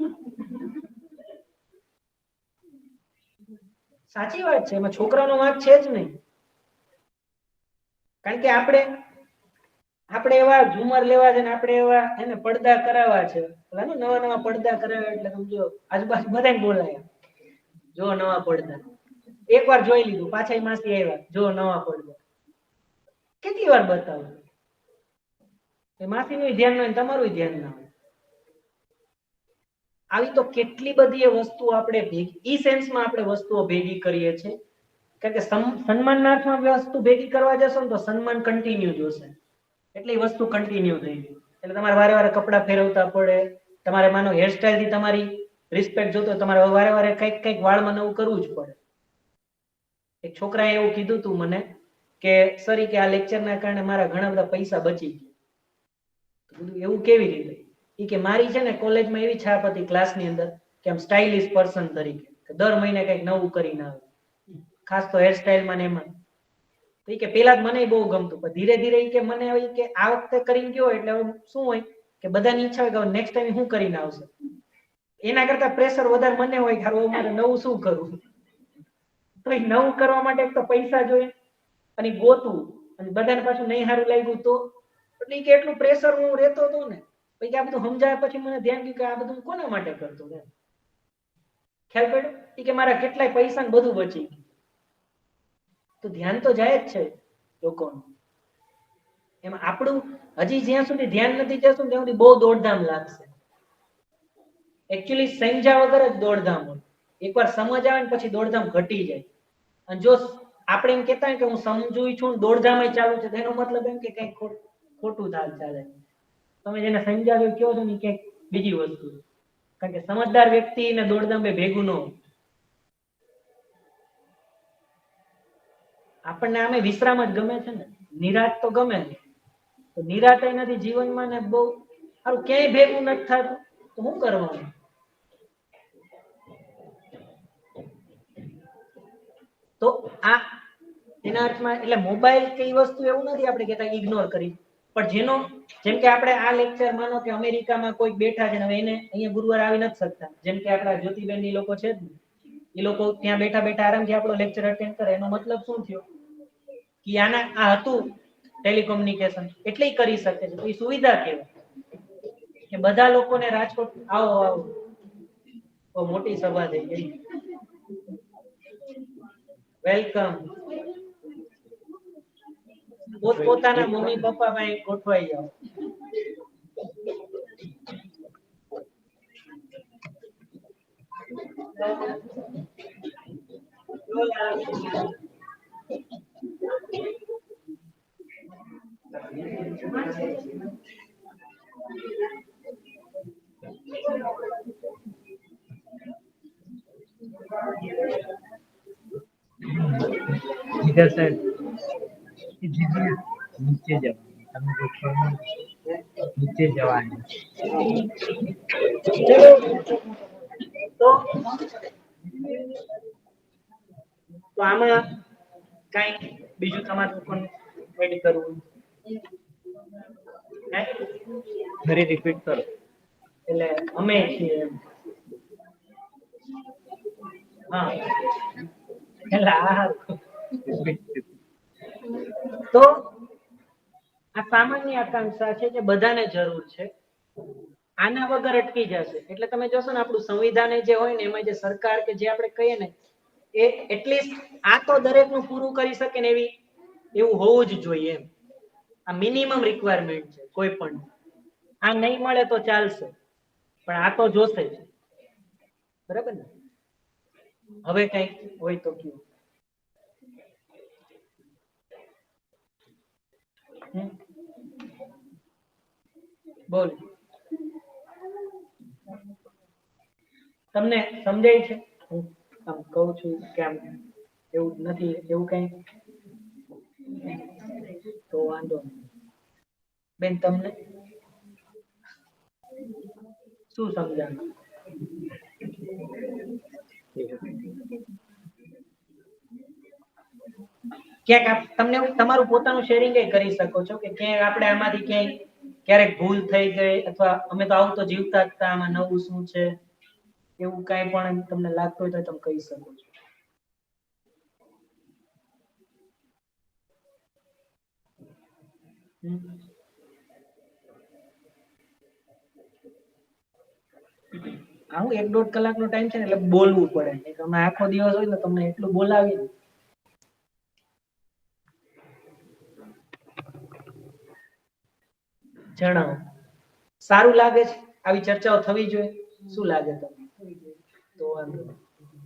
A: સાચી વાત છે, એમાં છોકરાનો વાંક છે જ નહીં. કારણ કે આપણે એવા ઝુમર લેવા છે ને આપણે એવા એને પડદા કરાવવા છે. નવા પડદા કરાવ્યા એટલે સમજો આજુબાજુ બધાને બોલાયા, જો નવા પડદા. એકવાર જોઈ લીધું, પાછા માસી આવ્યા, જો નવા પડદા. કેટલી વાર બતાવું? માસીનું ધ્યાન ના હોય, તમારું ધ્યાન ના હોય. આવી તો કેટલી બધી એ વસ્તુઓ આપણે ભેગી ઈ સેન્સમાં આપણે વસ્તુઓ ભેગી કરીએ છીએ કારણ કે સન્માનાર્થમાં વસ્તુ ભેગી કરવા જશો ને તો સન્માન કન્ટિન્યુ જોશે એટલે એ વસ્તુ કન્ટિન્યુ થઈ ગઈ એટલે તમારે વારે વારે કપડાં ફેરવતા પડે તમારે માનો હેરસ્ટાઈલ થી તમારી રિસ્પેક્ટ જોતો તમારે વારે વારે કંઈક વાળમાં નવું કરવું જ પડે એક છોકરાએ એવું કીધું તું મને કે સર કે આ લેક્ચરના કારણે મારા ઘણા બધા પૈસા બચી ગયા એવું કેવી રીતે ઈ કે મારી છે ને કોલેજમાં એવી છાપ હતી ક્લાસની અંદર કે આમ સ્ટાઇલિશ પર્સન તરીકે કે દર મહિને કંઈક નવું કરીને આવે ખાસ તો હેરસ્ટાઈલમાં ને એમાં તો ઈ કે પેલા જ મને બહુ ગમતું પણ ધીરે ધીરે ઈ કે મને હવે કે આ વખતે કરીને ગયો એટલે હવે શું હોય કે બધાની ઈચ્છા હોય કે નેક્સ્ટ ટાઈમ શું કરીને આવશે એના કરતા પ્રેશર વધારે મને હોય કે હવે મારે નવું શું કરવું તો એ નવું કરવા માટે એક તો પૈસા જોઈએ અને ગોતવું અને બધાને પાછું નહીં સારું લાગ્યું તો એટલે કે એટલું પ્રેશર હું રહેતો હતો ને પછી આ બધું સમજાય પછી મને ધ્યાન ગયું કે આ બધું કોના માટે કરતો ખ્યાલ પડ્યો કે મારા કેટલાય પૈસા ને બધું બચી ગયું તો ધ્યાન તો જાય જ છે લોકોનું એમાં આપણું હજી જ્યાં સુધી ધ્યાન નથી જશું ત્યાં સુધી બહુ દોડધામ લાગશે એકચ્યુઅલી સમજ્યા વગર જ દોડધામ હોય એકવાર સમજ આવે ને પછી દોડધામ ઘટી જાય અને જો આપણે એમ કહેતા હોય કે હું સમજુ છું દોડધામ ચાલુ છે તેનો મતલબ એમ કે કંઈક ખોટું ચાલે તમે જેને સમજાવ્યું કહો છો ને ક્યાંક બીજી વસ્તુ કારણ કે સમજદાર વ્યક્તિ ને દોડધામ ભેગું ન હોય આપણને આમે વિશ્રામ જ ગમે છે ને નિરાશ તો ગમે ને તો નિરાશ નથી જીવનમાં ને બહુ સારું ક્યાંય ભેગું નથી થતું તો શું કરવાનું તો આ એના અર્થમાં એટલે મોબાઈલ કઈ વસ્તુ એવું નથી આપણે કહેતા ઇગ્નોર કરી પણ જેનો જેમ કે આપણે આ લેક્ચર માનો કે અમેરિકામાં કોઈ બેઠા છે ને હવે એને અહીંયા ગુરુવાર આવી નથી શકતા જેમ કે આપણા જ્યોતિબેન ની લોકો છે ને એ લોકો ત્યાં બેઠા બેઠા આરામથી આપણો લેક્ચર અટેન્ડ કરે એનો મતલબ શું થયો કે આના આ હતું ટેલિકોમ્યુનિકેશન એટલે કરી શકે છે તો એ સુવિધા કહેવાય કે બધા લોકોને રાજકોટ આવો આવો બહુ મોટી સભા થઈ ગઈ વેલકમ પોતાના મમ્મી પપ્પા પાસે ગોઠવાઈ જાઓ
B: इधर से नीचे जाओ नीचे जवानी
A: તો આમાં કઈ બીજું તમારે પણ એડ કરવું
B: ફરી રિપીટ કરો
A: એટલે અમે છીએ હા એટલે તો આ સામાન્ય આકાંક્ષા છે કે બધાને જરૂર છે આના વગર અટકી જશે એટલે તમે જોશો ને આપણું સંવિધાન જે હોય ને એમાં જે સરકાર કે જે આપણે કહીએ ને એ એટલીસ્ટ આ તો દરેકનું પૂરું કરી શકે ને એવું હોવું જ જોઈએ એમ આ મિનિમમ રિક્વાયરમેન્ટ છે કોઈ પણ આ નહીં મળે તો ચાલશે પણ આ તો જોશે જ બરાબર ને હવે કઈક હોય તો કયું બોલ તમને સમજાય છે હું આમ કહું છું કે આમ એવું નથી એવું કઈ તો વાંધો નહીં બેન તમને શું સમજાય ક્યાંક તમને તમારું પોતાનું શેરિંગ કરી શકો છો કે ક્યાંક આપણે આમાંથી ક્યારેક ભૂલ થઈ ગઈ અથવા અમે તો આવું તો જીવતા જ હતા આમાં નવું શું છે એવું કઈ પણ તમને લાગતું હોય તો તમે કહી શકો છો આવું 1-1.5 કલાકનો ટાઈમ છે ને એટલે બોલવું પડે તમે આખો દિવસ હોય ને તમને એટલું બોલાવીએ જણાવો સારું લાગે છે આવી ચર્ચાઓ થવી જોઈએ શું લાગે તમને? તો વાંધો નહીં.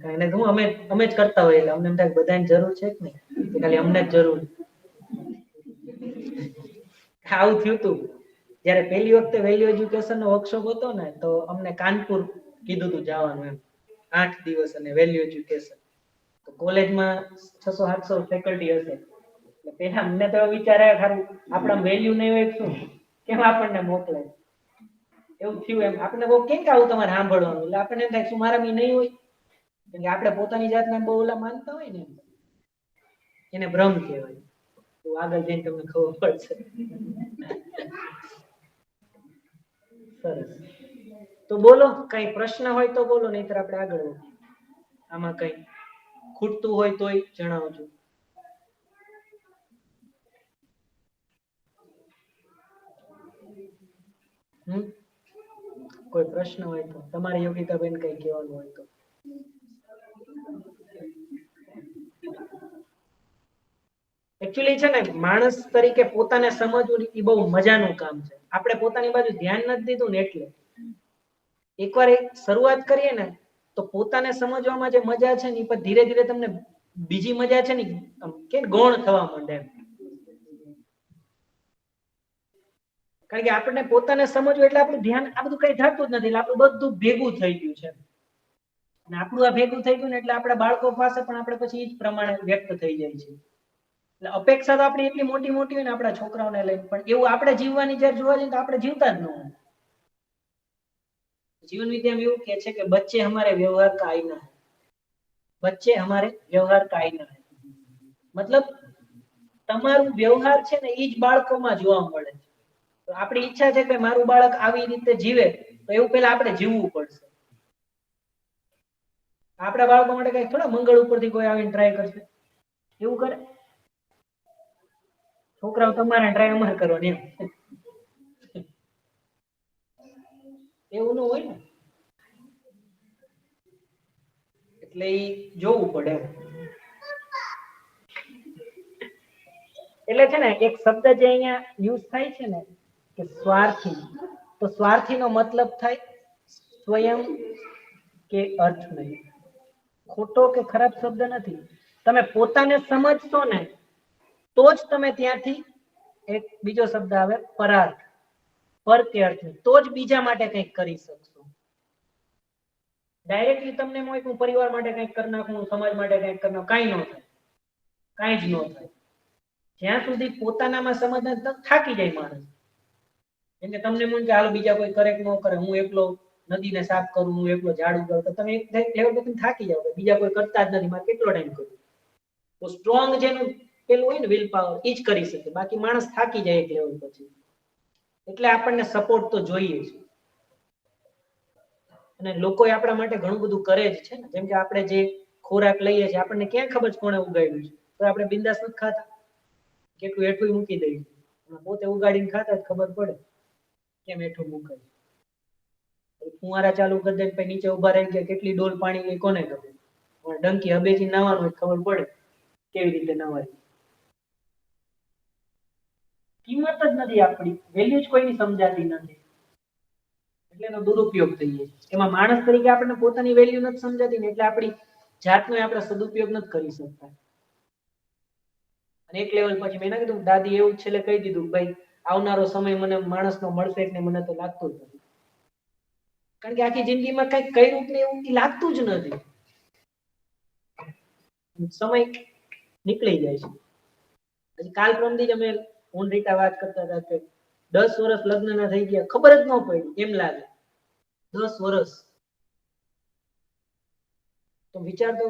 A: કારણ કે હું અમે જ કરતા હોઈએ એટલે અમને એમ થાય કે બધાની જરૂર છે કે નહીં, કે ખાલી અમને જ જરૂર. આવું થયું હતું જયારે પહેલી વખતે વેલ્યુ એજ્યુકેશન નો વર્કશોપ હતો ને, તો અમને કાનપુર કીધું હતું જવાનું એમ, 8 દિવસ અને વેલ્યુ એજ્યુકેશન. તો કોલેજમાં 600-700 ફેકલ્ટી હશે. એટલે પેલા અમને તો વિચાર આવ્યો ખારું આપણા વેલ્યુ નહીં હોય શું, કેમ આપણને મોકલે? એવું થયું એમ. આપણે બહુ કેમ કે આવું તમારે સાંભળવાનું, એટલે આપણને એમ થાય શું મારા બી નહીં હોય, કેમ કે આપણે પોતાની જાતને બહુ ઓલા માનતા હોય ને, એને ભ્રમ કહેવાય. તો આગળ જઈને તમને ખબર પડશે. સરસ. તો બોલો, કઈ પ્રશ્ન હોય તો બોલો, નહીતર આપણે આગળ વધીએ. આમાં કઈ ખૂટતું હોય તોય જણાવજો. કોઈ પ્રશ્ન હોય તો, તમારે યોગિતાબેન કઈ કહેવાનું હોય તો. એકચ્યુઅલી છે ને, માણસ તરીકે પોતાને સમજવું એ બહુ મજાનું કામ છે. આપણે પોતાની બાજુ ધ્યાન નથી દીધું ને એટલે. એકવાર શરૂઆત કરીએ ને તો પોતાને સમજવામાં જે મજા છે ને, એ પર ધીરે ધીરે તમને બીજી મજા છે ને કે ગૌણ થવા માંડે એમ. કારણ કે આપણને પોતાને સમજવું એટલે આપણું ધ્યાન આ બધું કઈ થતું જ નથી, એટલે આપણું બધું ભેગું થઈ ગયું છે. અને આપણું આ ભેગું થઈ ગયું ને એટલે આપણા બાળકો પાસે પણ આપણે પછી એ જ પ્રમાણે વ્યક્ત થઈ જાય છે. એટલે અપેક્ષા તો આપણી એટલી મોટી મોટી હોય ને આપણા છોકરાઓને લઈને, પણ એવું આપણે જીવવાની જયારે જોવા જઈએ તો આપણે જીવતા જ ન હોય. जीवन विद्या में એવું કહે છે કે बच्चे हमारे व्यवहार का आईना है, बच्चे हमारे व्यवहार का आईना है. મતલબ તમારું વ્યવહાર છે ને એ જ બાળકોમાં જોવા મળે છે. તો આપણી ઈચ્છા છે કે મારું બાળક આવી રીતે જીવે, તો એવું પહેલા આપણે જીવવું પડશે. આપણા બાળકો માટે કઈ થોડા મંગળ ઉપરથી કોઈ આવીને ટ્રાય કરશે, એવું કરે? છોકરાઓ તમારે ટ્રાય અમારે કરવાની એમ, એવું ન હોય ને. એટલે ઈ જોવું પડે. એટલે છે ને એક શબ્દ જે અહીંયા યુઝ થાય છે ને કે સ્વાર્થી, તો સ્વાર્થી નો મતલબ થાય સ્વયં કે અર્થ નહીં. ખોટો કે ખરાબ શબ્દ નથી. તમે પોતાને સમજશો ને તો જ તમે ત્યાંથી એક બીજો શબ્દ આવે પરાર્થ, પર કે અર્થ, તો જ બીજા માટે કંઈક કરી શકશો. ડાયરેક્ટલી તમને એમ હોય કે હું પરિવાર માટે કંઈક કરી નાખું, સમાજ માટે કંઈક કરી નાખું, કાંઈ ન થાય, કાંઈ જ ન થાય. જ્યાં સુધી પોતાનામાં સમજ થાકી જાય માણસ. કેમ કે તમને એમ કે હાલો બીજા કોઈ કરે કે ન કરે, હું એકલો નદીને સાફ કરું, હું એકલો ઝાડુ કરું, તો તમે એક લેવલ પર થાકી જાવ કે બીજા કોઈ કરતા જ નથી, મારે કેટલો ટાઈમ કરું. તો સ્ટ્રોંગ જેનું પેલું હોય ને વિલ પાવર, એ જ કરી શકે. બાકી માણસ થાકી જાય એક લેવલ પછી. એટલે આપણને સપોર્ટ તો જોઈએ છે. અને લોકો આપણા માટે ઘણું બધું કરે જ છે ને. જેમ કે આપણે જે ખોરાક લઈએ છીએ, આપણને ક્યાં ખબર છે કોણે ઉગાડ્યું છે? તો આપણે બિંદાસ નથી ખાતા, કેટલું હેઠું મૂકી દઈએ. પોતે ઉગાડીને ખાતા જ ખબર પડે કેમ હેઠું મુકાય. ફુવારા ચાલુ કરી દે પછી નીચે ઉભા રહી ગયા, કેટલી ડોલ પાણી લઈ કોને ખબર? ડંકી હબેથી નાવાનું હોય ખબર પડે કેવી રીતે નાવાય. કિંમત જ નથી આપણી, વેલ્યુ જ કોઈની સમજાતી નથી, એટલે એનો દુરુપયોગ થઈ જાય. એમાં માણસ તરીકે આપણને પોતાની વેલ્યુ નથી સમજાતી ને એટલે આપણી જાતનો આપણે સદુપયોગ નથી કરી શકતા. અને એક લેવલ પછી મેં ના કીધું દાદી એવું છેલ્લે કહી દીધું, ભાઈ આવનારો સમય મને માણસનો મળશે એટલે મને તો લાગતું જ નથી. કારણ કે આખી જિંદગીમાં કઈ કર્યું ને એવું લાગતું જ નથી. સમય નીકળી જાય છે. હજી કાલ પરમથી જ અમે હું રીટા વાત કરતા હતા કે 10 વર્ષ લગ્નના થઈ ગયા, ખબર જ ન પડી, એમ લાગે 10 વર્ષ. તો વિચાર તો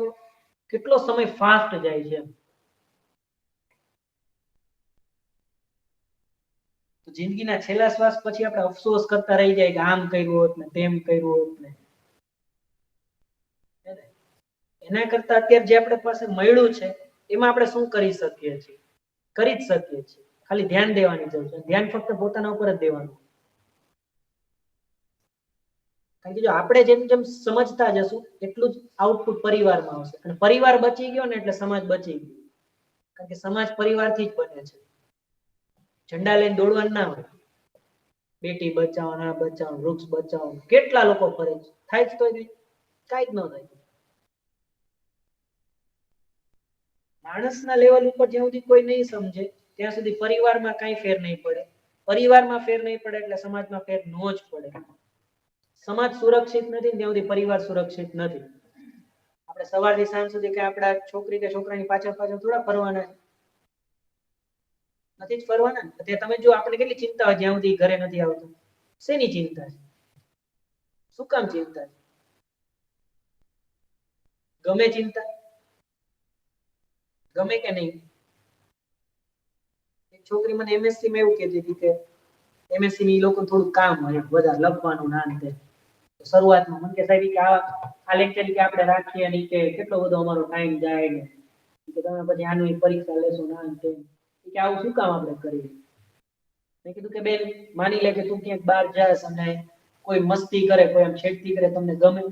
A: કેટલો સમય ફાસ્ટ જાય છે. જિંદગીના છેલ્લા શ્વાસ પછી આપણે અફસોસ કરતા રહી જાય કે આમ કર્યું હોત ને તેમ કર્યું હોત ને. એના કરતા અત્યારે જે આપણે પાસે મળ્યું છે એમાં આપણે શું કરી શકીએ છીએ? કરી જ શકીએ છીએ, ખાલી ધ્યાન દેવાની જરૂર છે. ધ્યાન ફક્ત પોતાના ઉપર જ દેવાનું. કારણ કે જો આપણે જેમ જેમ સમજતા જશું એટલું જ આઉટપુટ પરિવારમાં આવશે, અને પરિવાર બચી ગયો ને એટલે સમાજ બચી ગયો. કારણ કે સમાજ પરિવારથી જ બને છે. ઝંડા લઈને દોડવાનું ના હોય. બેટી બચાવો, આ બચાવો, વૃક્ષ બચાવો, કેટલા લોકો ફરે છે, થાય જ તો કાંઈ જ ન થાય. માણસના લેવલ ઉપર જ્યાં સુધી કોઈ નહીં સમજે ત્યાં સુધી પરિવારમાં કાંઈ ફેર નહીં પડે. પરિવારમાં ફેર નહીં પડે એટલે સમાજમાં ફેર ન જ પડે. સમાજ સુરક્ષિત નથી ત્યાં સુધી પરિવાર સુરક્ષિત નથી. આપણે સવારથી સાંજ સુધી કે આપણા છોકરી કે છોકરાની પાછળ પાછળ થોડા ફરવાના છે, નથી જ ફરવાના ને. અત્યારે તમે જો આપણે કેટલી ચિંતા હોય જ્યાં સુધી ઘરે નથી આવતો. શેની ચિંતા છે? શું કામ ચિંતા છે? ગમે ચિંતા? ગમે કે નહીં? એક છોકરી મને એમએસસી માં એવું કહેતી હતી કે એમએસસી ની લોકો થોડું કામ હોય વધારે લખવાનું ના અંતે. શરૂઆતમાં મને કે સાહેબ કે આ લેક્ચર કે આપણે રાખીએ અને કે કેટલો બધો અમારો ટાઈમ જાય ને કે તમે પછી આનું પરીક્ષા લેશો ના અંતે કે આવું શું કામ આપણે કરીએ. મેં કીધું કે બેન માની લે કે તું ક્યાંક બહાર જાસ અને કોઈ મસ્તી કરે, કોઈ આમ છેડતી કરે, તમને ગમે?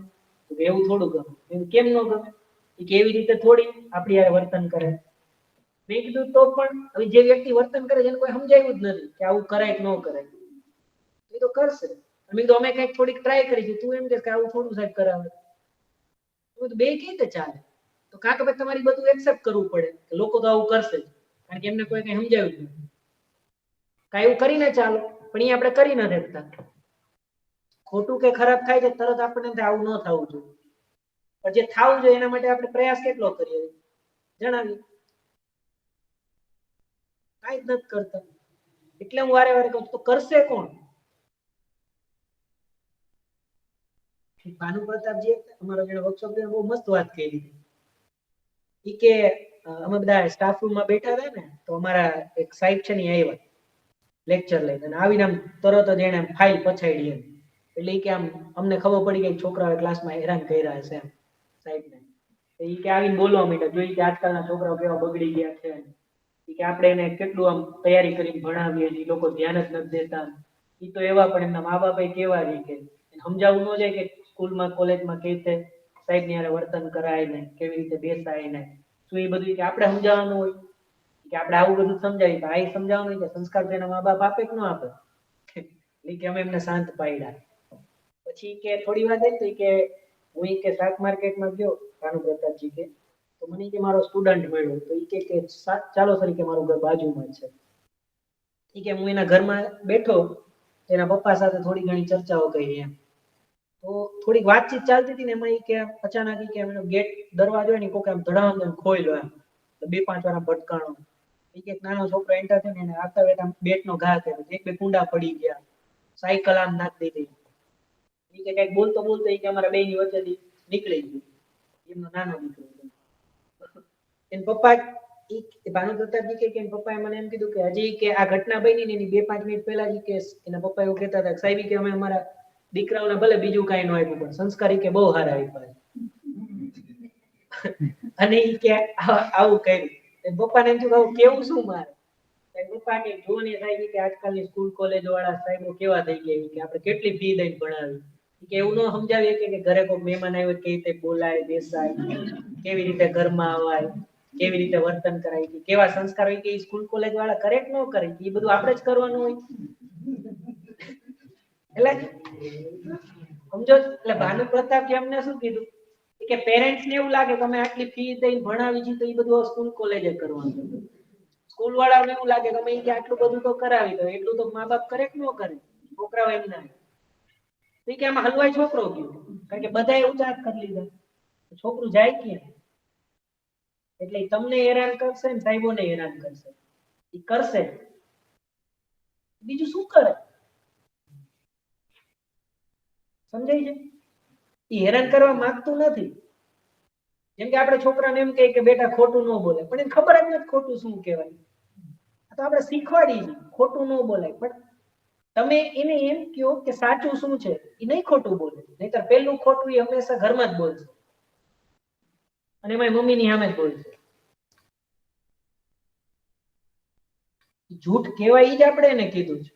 A: તો એવું થોડું ગમે. કેમ ન ગમે? કે એવી રીતે થોડી આપણી યાર વર્તન કરે. મેં કીધું તો પણ હવે જે વ્યક્તિ વર્તન કરે છે એને કોઈ સમજાવ્યું જ નથી કે આવું કરાય કે ન કરાય. એ તો કરશે. અમે કીધું અમે કંઈક થોડીક ટ્રાય કરીશું, તું એમ કે આવું થોડું સાહેબ કરાવે. બે કેવી રીતે ચાલે? તો કાં તો પછી તમારી બધું એક્સેપ્ટ કરવું પડે કે લોકો તો આવું કરશે કારણ કે એમને કોઈ કઈ સમજાવ્યું જ નથી. કાંઈ એવું કરીને ચાલો પણ એ આપણે કરી નથી શકતા. ખોટું કે ખરાબ થાય છે તરત આપણને આવું ન થવું જોઈએ. પણ જે થવું જોઈએ એના માટે આપણે પ્રયાસ કેટલો કરીએ જણાવીએ. કાંઈ જ નથી કરતા. એટલે હું વારે વારે કહું તો કરશે કોણ? ભાનુ પ્રતાપજી અમારો જે વર્કશોપ બહુ મસ્ત વાત કરી હતી કે અમે બધા સ્ટાફ રૂમમાં બેઠા હતા ને તો અમારા એક સાહેબ છે ને આવ્યા લેક્ચર લઈને આવીને આમ તરત જ એને ફાઇલ પછાડી એમ. એટલે કે આમ અમને ખબર પડી કે છોકરાઓ ક્લાસમાં હેરાન કર્યા હશે એમ સાહેબને. એ કે આવીને બોલવા માંડ્યા, જોઈ કે આજકાલના છોકરાઓ કેવા બગડી ગયા છે કે આપણે એને કેટલું આમ તૈયારી કરીને ભણાવીએ એ લોકો ધ્યાન જ નથી દેતા. એ તો એવા પણ એમના મા બાપ કેવા છે કે સમજાવવું ન જાય કે સ્કૂલમાં કોલેજમાં કેવી રીતે સાહેબની હારે વર્તન કરાય ને કેવી રીતે બેસાય ને શું એ બધું કે આપણે સમજાવવાનું હોય કે આપણે આવું બધું સમજાવીએ. આ સમજાવવાનું કે સંસ્કાર તો એના મા બાપ આપે કે ન આપે. એટલે કે અમે એમને શાંત પાડ્યા. પછી કે થોડી વાર થઈ કે હું કે શાક માર્કેટમાં ગયો ભાનુ પ્રતાપજી કે તો મને કે મારો સ્ટુડન્ટ મળ્યો તો એ કે ચાલો સર કે મારું ઘર બાજુમાં છે. એ કે હું એના ઘરમાં બેઠો એના પપ્પા સાથે થોડી ઘણી ચર્ચાઓ કરી એમ. તો થોડીક વાતચીત ચાલતી હતી ને એમાં કે અચાનક કે એનો ગેટ દરવાજો હોય ને કોક આમ ધડામ ખોલ્યો એમ. તો 2-5 વાર ભટકાણો. એક નાનો છોકરો એન્ટર થયો ને એને આગતા વેઠા બેટનો ઘા કર્યો. એક બે કુંડા પડી ગયા. સાયકલ આમ નાખી દીધી. એ કે કઈક બોલતો બોલતો એ કે અમારા બેની વચ્ચેથી નીકળી ગયું. એમનો નાનો દીકરો. એન પપ્પા ભાનુ પ્રતાપજી કે પપ્પાએ મને એમ કીધું કે હજી કે આ ઘટના બની ને એની 2-5 મિનિટ પહેલા જ કે એના પપ્પા એવું કહેતા હતા સાહેબ કે અમે અમારા દીકરાઓને ભલે બીજું કાંઈ ન આપ્યું પણ સંસ્કારી કે બહુ સારા આપ્યા. અને એ કે આવું કર્યું. પપ્પાને એમ થયું કેવું શું મારે? પપ્પા કે જો ને સાહેબ કે આજકાલની સ્કૂલ કોલેજ વાળા સાહેબો કેવા થઈ ગયા કે આપણે કેટલી ફી દઈને ભણાવી કે એવું ન સમજાવીએ કે ઘરે કોઈ મહેમાન આવ્યો કેવી રીતે બોલાય બેસાય કેવી રીતે ઘરમાં આવાય કેવી રીતે વર્તન કરાય કેવા સંસ્કાર હોય કે સ્કૂલ કોલેજ વાળા કરે કે ન કરે એ બધું આપણે જ કરવાનું હોય. એટલે સમજો એટલે ભાનુ પ્રતાપ એમને શું કીધું કે પેરેન્ટ્સ ને એવું લાગે તમે આટલી ફી દઈને ભણાવી છે તો એ બધું સ્કૂલ કોલેજે કરવાનું. સ્કૂલ વાળાને એવું લાગે તમે કે આટલું બધું તો કરાવી દો એટલું તો મા બાપ કરે કે ન કરે છોકરાઓ એમ ના કે આમાં હલવાય છોકરો ગયો કારણ કે બધા એવું ચાત કરી લીધા છોકરું જાય ક્યાં એટલે તમને હેરાન કરશે ને સાહેબોને હેરાન કરશે. એ કરશે બીજું શું કરે સમજાય છે? એ હેરાન કરવા માંગતું નથી. જેમ કે આપણે છોકરાને એમ કહે કે બેટા ખોટું ન બોલે પણ એને ખબર જ નથી ખોટું શું કહેવાય. તો આપણે શીખવાડીએ ખોટું ન બોલાય પણ તમે એને એમ કહો કે સાચું શું છે એ નહીં ખોટું બોલે નહીતર પહેલું ખોટું એ હંમેશા ઘરમાં જ બોલશે અને એમાં મમ્મીની સામે જ બોલશે. જૂઠ કહેવાય જ આપણે એને કીધું છે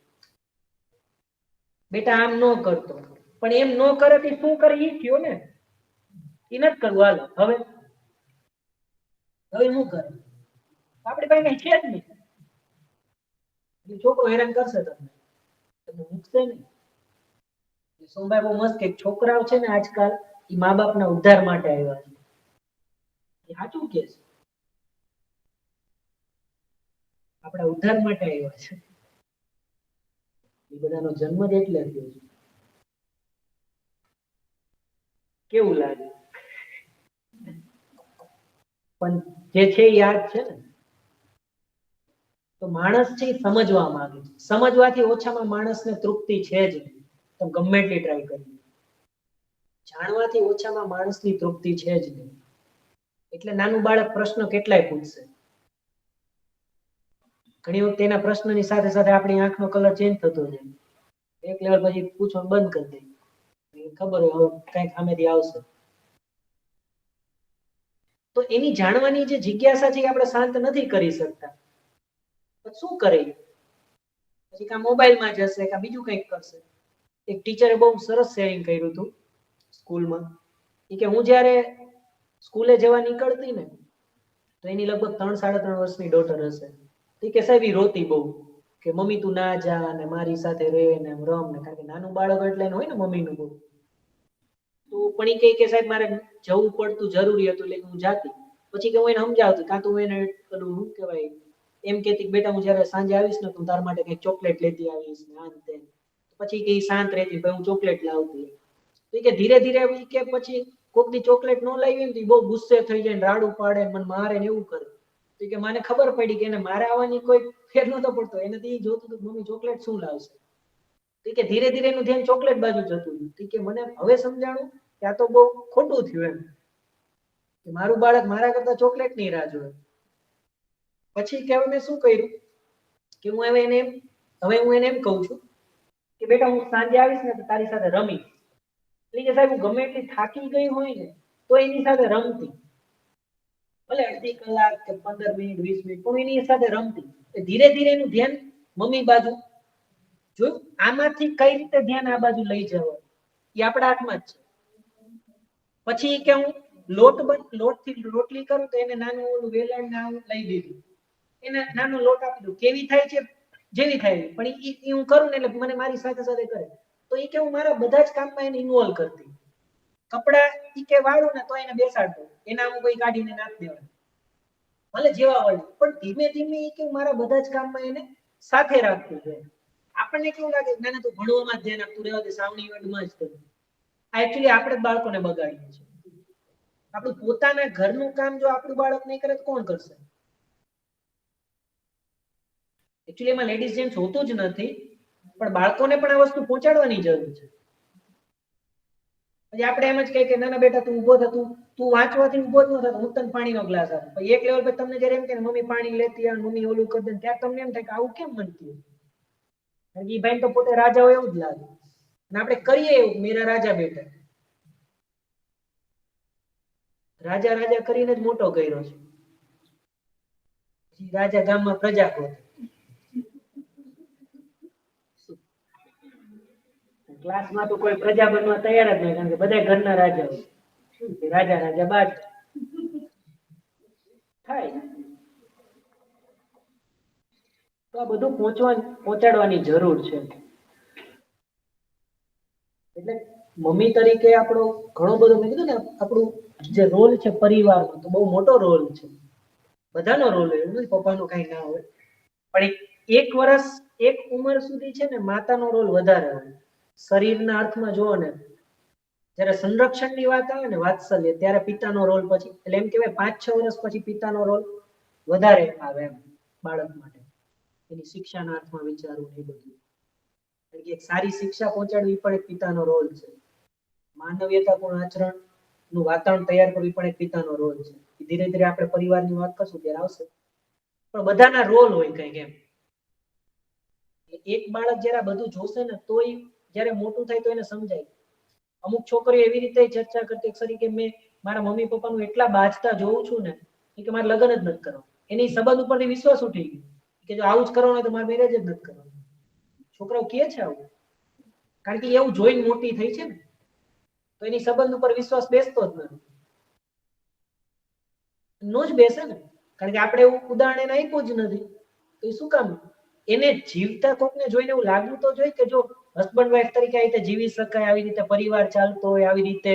A: બેટા આમ ન કરતો પણ એમ ન કરે તો શું કરે એ કયો ને એ નથી કરવું. હાલો હવે શું કરે આપણી પાસે કઈ છે જ નહીં. છોકરો હેરાન કરશે તમને તમને મૂકશે નહીં. સોમભાઈ બહુ મસ્ત કે છોકરાઓ છે ને આજકાલ એ મા બાપના ઉદ્ધાર માટે આવ્યા છે. એ સાચું કે છે, આપણા ઉદ્ધાર માટે આવ્યા છે. એ બધાનો જન્મ જ એટલે થયો છે. કેવું લાગે? પણ જે છે એ યાદ છે ને. તો માણસ છે એ સમજવા માંગે છે. સમજવાથી ઓછામાં માણસને તૃપ્તિ છે જ નહીં. તો ગમે એટલી ટ્રાય કરી. જાણવાથી ઓછામાં માણસની તૃપ્તિ છે જ નહીં. એટલે નાનું બાળક પ્રશ્ન કેટલાય પૂછશે. ઘણી વખત એના પ્રશ્નની સાથે સાથે આપણી આંખનો કલર ચેન્જ થતો જાય. એક લેવલ પછી પૂછવાનું બંધ કરી દઈએ. ખબર હોય હવે કઈક સામેથી આવશે. તો એની જાણવાની જે જિજ્ઞાસા છે એ આપણે શાંત નથી કરી શકતા. શું કરે? પછી કાં મોબાઈલમાં જશે કાં બીજું કંઈક કરશે. એક ટીચરે બહુ સરસ શેરિંગ કર્યું હતું સ્કૂલમાં. કે હું જ્યારે સ્કૂલે જવા નીકળતી ને તો એની લગભગ 3-3.5 વર્ષની ડોટર હશે. કે સાહેબ ઈ રોતી બહુ કે મમ્મી તું ના જા ને મારી સાથે રહે ને રમ ને, કારણ કે નાનું બાળક એટલે હોય ને મમ્મીનું બહુ. તો પણ એ કે સાહેબ મારે જવું પડતું જરૂરી હતું એટલે હું જાતી. પછી કે હું એને સમજાવતી, કાં તો હું એને પેલું શું કહેવાય એમ કહેતી કે બેટા હું જ્યારે સાંજે આવીશ ને તું તારા માટે કંઈક ચોકલેટ લેતી આવીશ ને આમ તેમ. પછી કે શાંત રહેતી, પછી હું ચોકલેટ લાવતી. તો કે ધીરે ધીરે કે પછી કોક દી ચોકલેટ ન લાવી ને તો બહુ ગુસ્સે થઈ જાય ને રાડું પાડે મને મારે ને એવું કરે. તો કે મને ખબર પડી કે એને મારે આવવાની કોઈ ફેર નતો પડતો. એને તો એ જોતું હતું મમ્મી ચોકલેટ શું લાવશે. તો કે ધીરે ધીરે એનું ધ્યાન ચોકલેટ બાજુ જતું હતું. કે મને હવે સમજાણું કે આ તો બહુ ખોટું થયું એમ, કે મારું બાળક મારા કરતા ચોકલેટ ની રાહ જોવે. પછી કે મેં શું કર્યું કે હું હવે એને એમ કહું છું કે બેટા હું સાંજે આવીશ ને તો તારી સાથે રમી. એટલે કે સાહેબ હું ગમે એટલી થાકી ગઈ હોય ને તો એની સાથે રમતી. ભલે અડધી કલાક કે 15 મિનિટ 20 મિનિટ પણ એની સાથે રમતી. ધીરે ધીરે એનું ધ્યાન મમ્મી બાજુ. જો આમાંથી કઈ રીતે ધ્યાન આ બાજુ લઈ જવાય એ આપણા હાથમાં જ છે. પછી કે હું લોટથી રોટલી કરું તો એને નાનું ઓલું વેલણ ને આવું લઈ દીધું. એને નાનો લોટ આપી દઉં. કેવી થાય છે જેવી થાય, પણ એ હું કરું ને એટલે મને મારી સાથે સાથે કરે. તો એ કે હું મારા બધા જ કામમાં એને ઇન્વોલ્વ કરતી. કપડા ઈ કે વાળું ને તો એને બેસાડતો, એના હું કોઈ કાઢીને નાખ દેવાનું ભલે જેવા હોય. પણ ધીમે ધીમે એ કે મારા બધા જ કામમાં એને સાથે રાખતું છે. આપણને કેવું લાગે ના ના તું ભણવામાં જ ધ્યાન આપતું રહેવા દે, સાવની વડમાં જ કર. આ એકચ્યુઅલી આપણે જ બાળકોને બગાડીએ છીએ. આપણું પોતાના ઘરનું કામ જો આપણું બાળક નહીં કરે તો કોણ કરશે? એકચ્યુઅલી એમાં લેડીઝ જેન્ટ્સ હોતું જ નથી, પણ બાળકોને પણ આ વસ્તુ પહોંચાડવાની જરૂર છે. પછી આપણે એમ જ કહીએ કે ના ના બેટા તું ઊભો થા, તું વાંચવાથી ઊભો જ ન થતો, હું તને પાણીનો ગ્લાસ આપું. પછી એક લેવલ પર તમને જ્યારે એમ કે મમ્મી પાણી લેતી આવે, મમ્મી ઓલું કરી દે, ત્યારે તમને એમ થાય કે આવું કેમ બનતું? કારણ કે એ ભાઈ તો પોતે રાજા હોય એવું જ લાગે. અને આપણે કરીએ એવું મેરા રાજા બેટા. રાજા રાજા કરીને જ મોટો કર્યો છે. રાજા ગામમાં પ્રજા ગોતે. ક્લાસમાં તો કોઈ પ્રજા બનવા તૈયાર જ નહીં, કારણ કે બધા ઘરના રાજા હોય. રાજા રાજા બાદ થાય. તો આ બધું પહોંચાડવાની જરૂર છે. એટલે મમ્મી તરીકે આપણો ઘણો બધો, મેં કીધું ને આપણું જે રોલ છે પરિવારનો, તો બહુ મોટો રોલ છે. બધાનો રોલ હોય, એવું નથી પપ્પાનો કઈ ના હોય. પણ એક વર્ષ એક ઉંમર સુધી છે ને માતાનો રોલ વધારે હોય. શરીરના અર્થમાં જુઓ ને, જ્યારે સંરક્ષણની વાત આવે ને વાત્સલ્ય, ત્યારે પિતાનો રોલ પછી, એટલે એમ કહેવાય 5-6 વર્ષ પછી પિતાનો રોલ વધારે આવે એમ બાળક માટે. એની શિક્ષાના અર્થમાં વિચારવું એ બધું. કારણ કે એક સારી શિક્ષા પહોંચાડવી પણ એક પિતાનો રોલ છે. માનવીયતાપૂર્ણ આચરણનું વાતાવરણ તૈયાર કરવું પણ એક પિતાનો રોલ છે. ધીરે ધીરે આપણે પરિવારની વાત કરશું ત્યારે આવશે. પણ બધાના રોલ હોય કંઈક એમ. એક બાળક જયારે બધું જોશે ને તોય જયારે મોટું થાય તો એને સમજાય. અમુક છોકરીઓ એવી રીતે ચર્ચા કરતી ખરી કે મેં મારા મમ્મી પપ્પાનું એટલા બાજતા જોઉં છું ને કે મારે લગ્ન જ નથી કરવા. એની સંબંધ ઉપરથી વિશ્વાસ ઉઠી ગયો કે જો આવું જ કરવાનું હોય તો મારે મેરેજ જ નથી કરવાનું. છોકરાઓ કહે છે આવું, કારણ કે એવું જોઈને મોટી થઈ છે ને, તો એની સંબંધ ઉપર વિશ્વાસ બેસતો જ નથી. નો જ બેસે ને, કારણ કે આપણે એવું ઉદાહરણ એને આપ્યું જ નથી. તો એ શું કામ એને જીવતા કોકને જોઈને એવું લાગવું તો જોઈએ કે જો હસબન્ડ વાઈફ તરીકે આવી રીતે જીવી શકાય, આવી રીતે પરિવાર ચાલતો હોય, આવી રીતે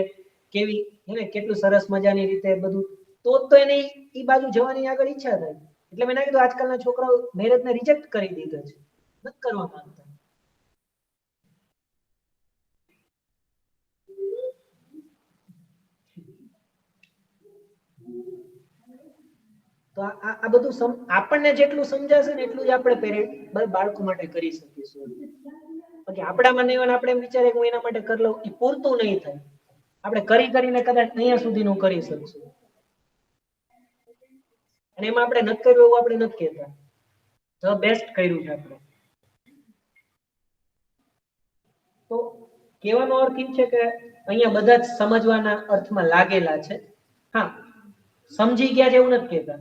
A: કેવી એને કેટલું સરસ મજાની રીતે બધું, તો એને ઈ બાજુ જવાની આગળ ઈચ્છા થાય. એટલે મેં કીધું આજકાલના છોકરાઓ મેરેજને રિજેક્ટ કરી દીધા છે, નથી કરવા માંગતા. તો આ બધું આપણને જેટલું સમજાશે ને એટલું જ આપણે પેરેન્ટ બાળકો માટે કરી શકીશું. બાકી આપણામાં નહીં હોય આપણે એમ વિચારે કે હું એના માટે કરી લઉં, એ પૂરતું નહીં થાય. આપણે કરીને કદાચ અહીંયા સુધીનું કરી શકશું, અને એમાં આપણે નથી કર્યું એવું આપણે નથી કહેતા, ધ બેસ્ટ કર્યું છે આપણે. તો કહેવાનો અર્થ એ છે કે અહીંયા બધા જ સમજવાના અર્થમાં લાગેલા છે. હા, સમજી ગયા છે એવું નથી કહેતા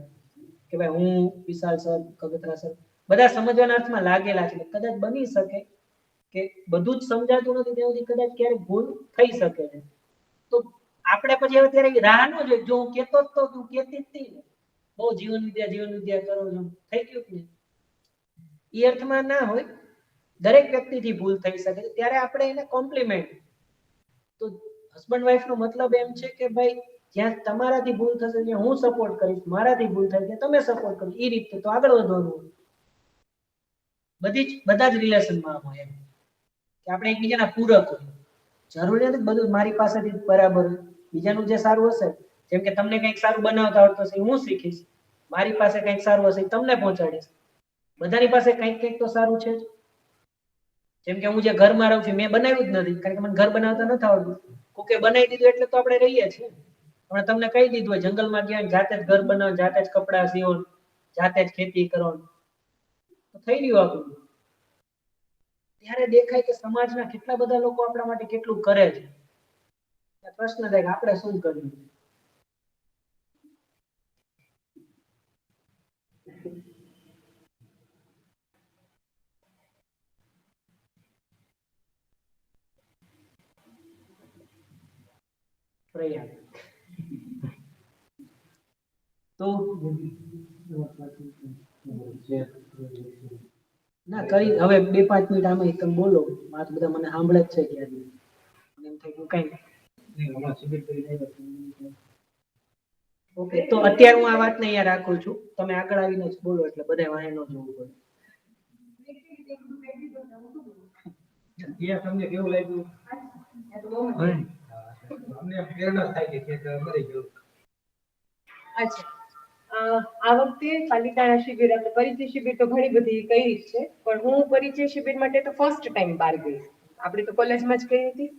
A: કે ભાઈ હું વિશાલ સર, કગતરા સર બધા સમજવાના અર્થમાં લાગેલા છે. કદાચ બની શકે કે બધું જ સમજાતું નથી, ત્યાં સુધી કદાચ ક્યારેક ભૂલ થઈ શકે છે. તો આપણે પછી અત્યારે રાહ ન જોઈએ. જો હું કહેતો જ તો તું કહેતી જ હતી ને, બહુ જીવન વિદ્યા કરો છો, થઈ ગયું કે એ અર્થમાં ના હોય. દરેક વ્યક્તિથી ભૂલ થઈ શકે છે, ત્યારે આપણે એને કોમ્પ્લિમેન્ટ. તો હસબન્ડ વાઈફ નો મતલબ એમ છે કે ભાઈ જ્યાં તમારાથી ભૂલ થશે ત્યાં હું સપોર્ટ કરીશ, મારાથી ભૂલ થાય ત્યાં તમે સપોર્ટ કરો, એ રીતે તો આગળ વધવાનું. બધા જ રિલેશનમાં હોય એમ કે આપણે એકબીજાના પૂરક હોય. જરૂરી નથી બધું મારી પાસેથી બરાબર હોય. બીજાનું જે સારું હશે, જેમ કે તમને કંઈક સારું બનાવતા આવડતું હશે હું શીખીશ, મારી પાસે કંઈક સારું હશે તમને પહોંચાડીશ. બધાની પાસે કંઈક તો સારું છે જ. જેમ કે હું જે ઘરમાં રહું છું મેં બનાવ્યું જ નથી, કારણ કે મને ઘર બનાવતા નથી આવડતું. કોકે બનાવી દીધું એટલે તો આપણે રહીએ છીએ. પણ તમને કહી દીધું હોય જંગલમાં ગયા જાતે જ ઘર બનાવો, જાતે જ કપડાં સીવો, જાતે જ ખેતી કરો, તો થઈ ગયું આપણું. ત્યારે દેખાય કે સમાજના કેટલા બધા લોકો આપણા માટે કેટલું કરે છે. પ્રશ્ન થાય કે આપણે શું કર્યું. તો ના કરી હવે 2-5 મિનિટ આમાં એકદમ બોલો, વાત બધા મને સાંભળે જ છે ક્યારે એમ થાય હું કઈ ઓકે. તો અત્યારે હું આ વાતને અહીંયા રાખું છું, તમે આગળ આવીને જ બોલો એટલે બધા વાંહે ન જોવું પડે. તમને કેવું લાગ્યું? અમને પ્રેરણા થાય કે મરી ગયું.
C: અચ્છા, આ વખતે પાલિતાણા શિબિર એટલે પરિચય શિબિર તો ઘણી બધી કરી છે, પણ હું પરિચય શિબિર માટે તો ફર્સ્ટ ટાઈમ બહાર ગઈ. આપણે તો કોલેજમાં જ કરી હતી,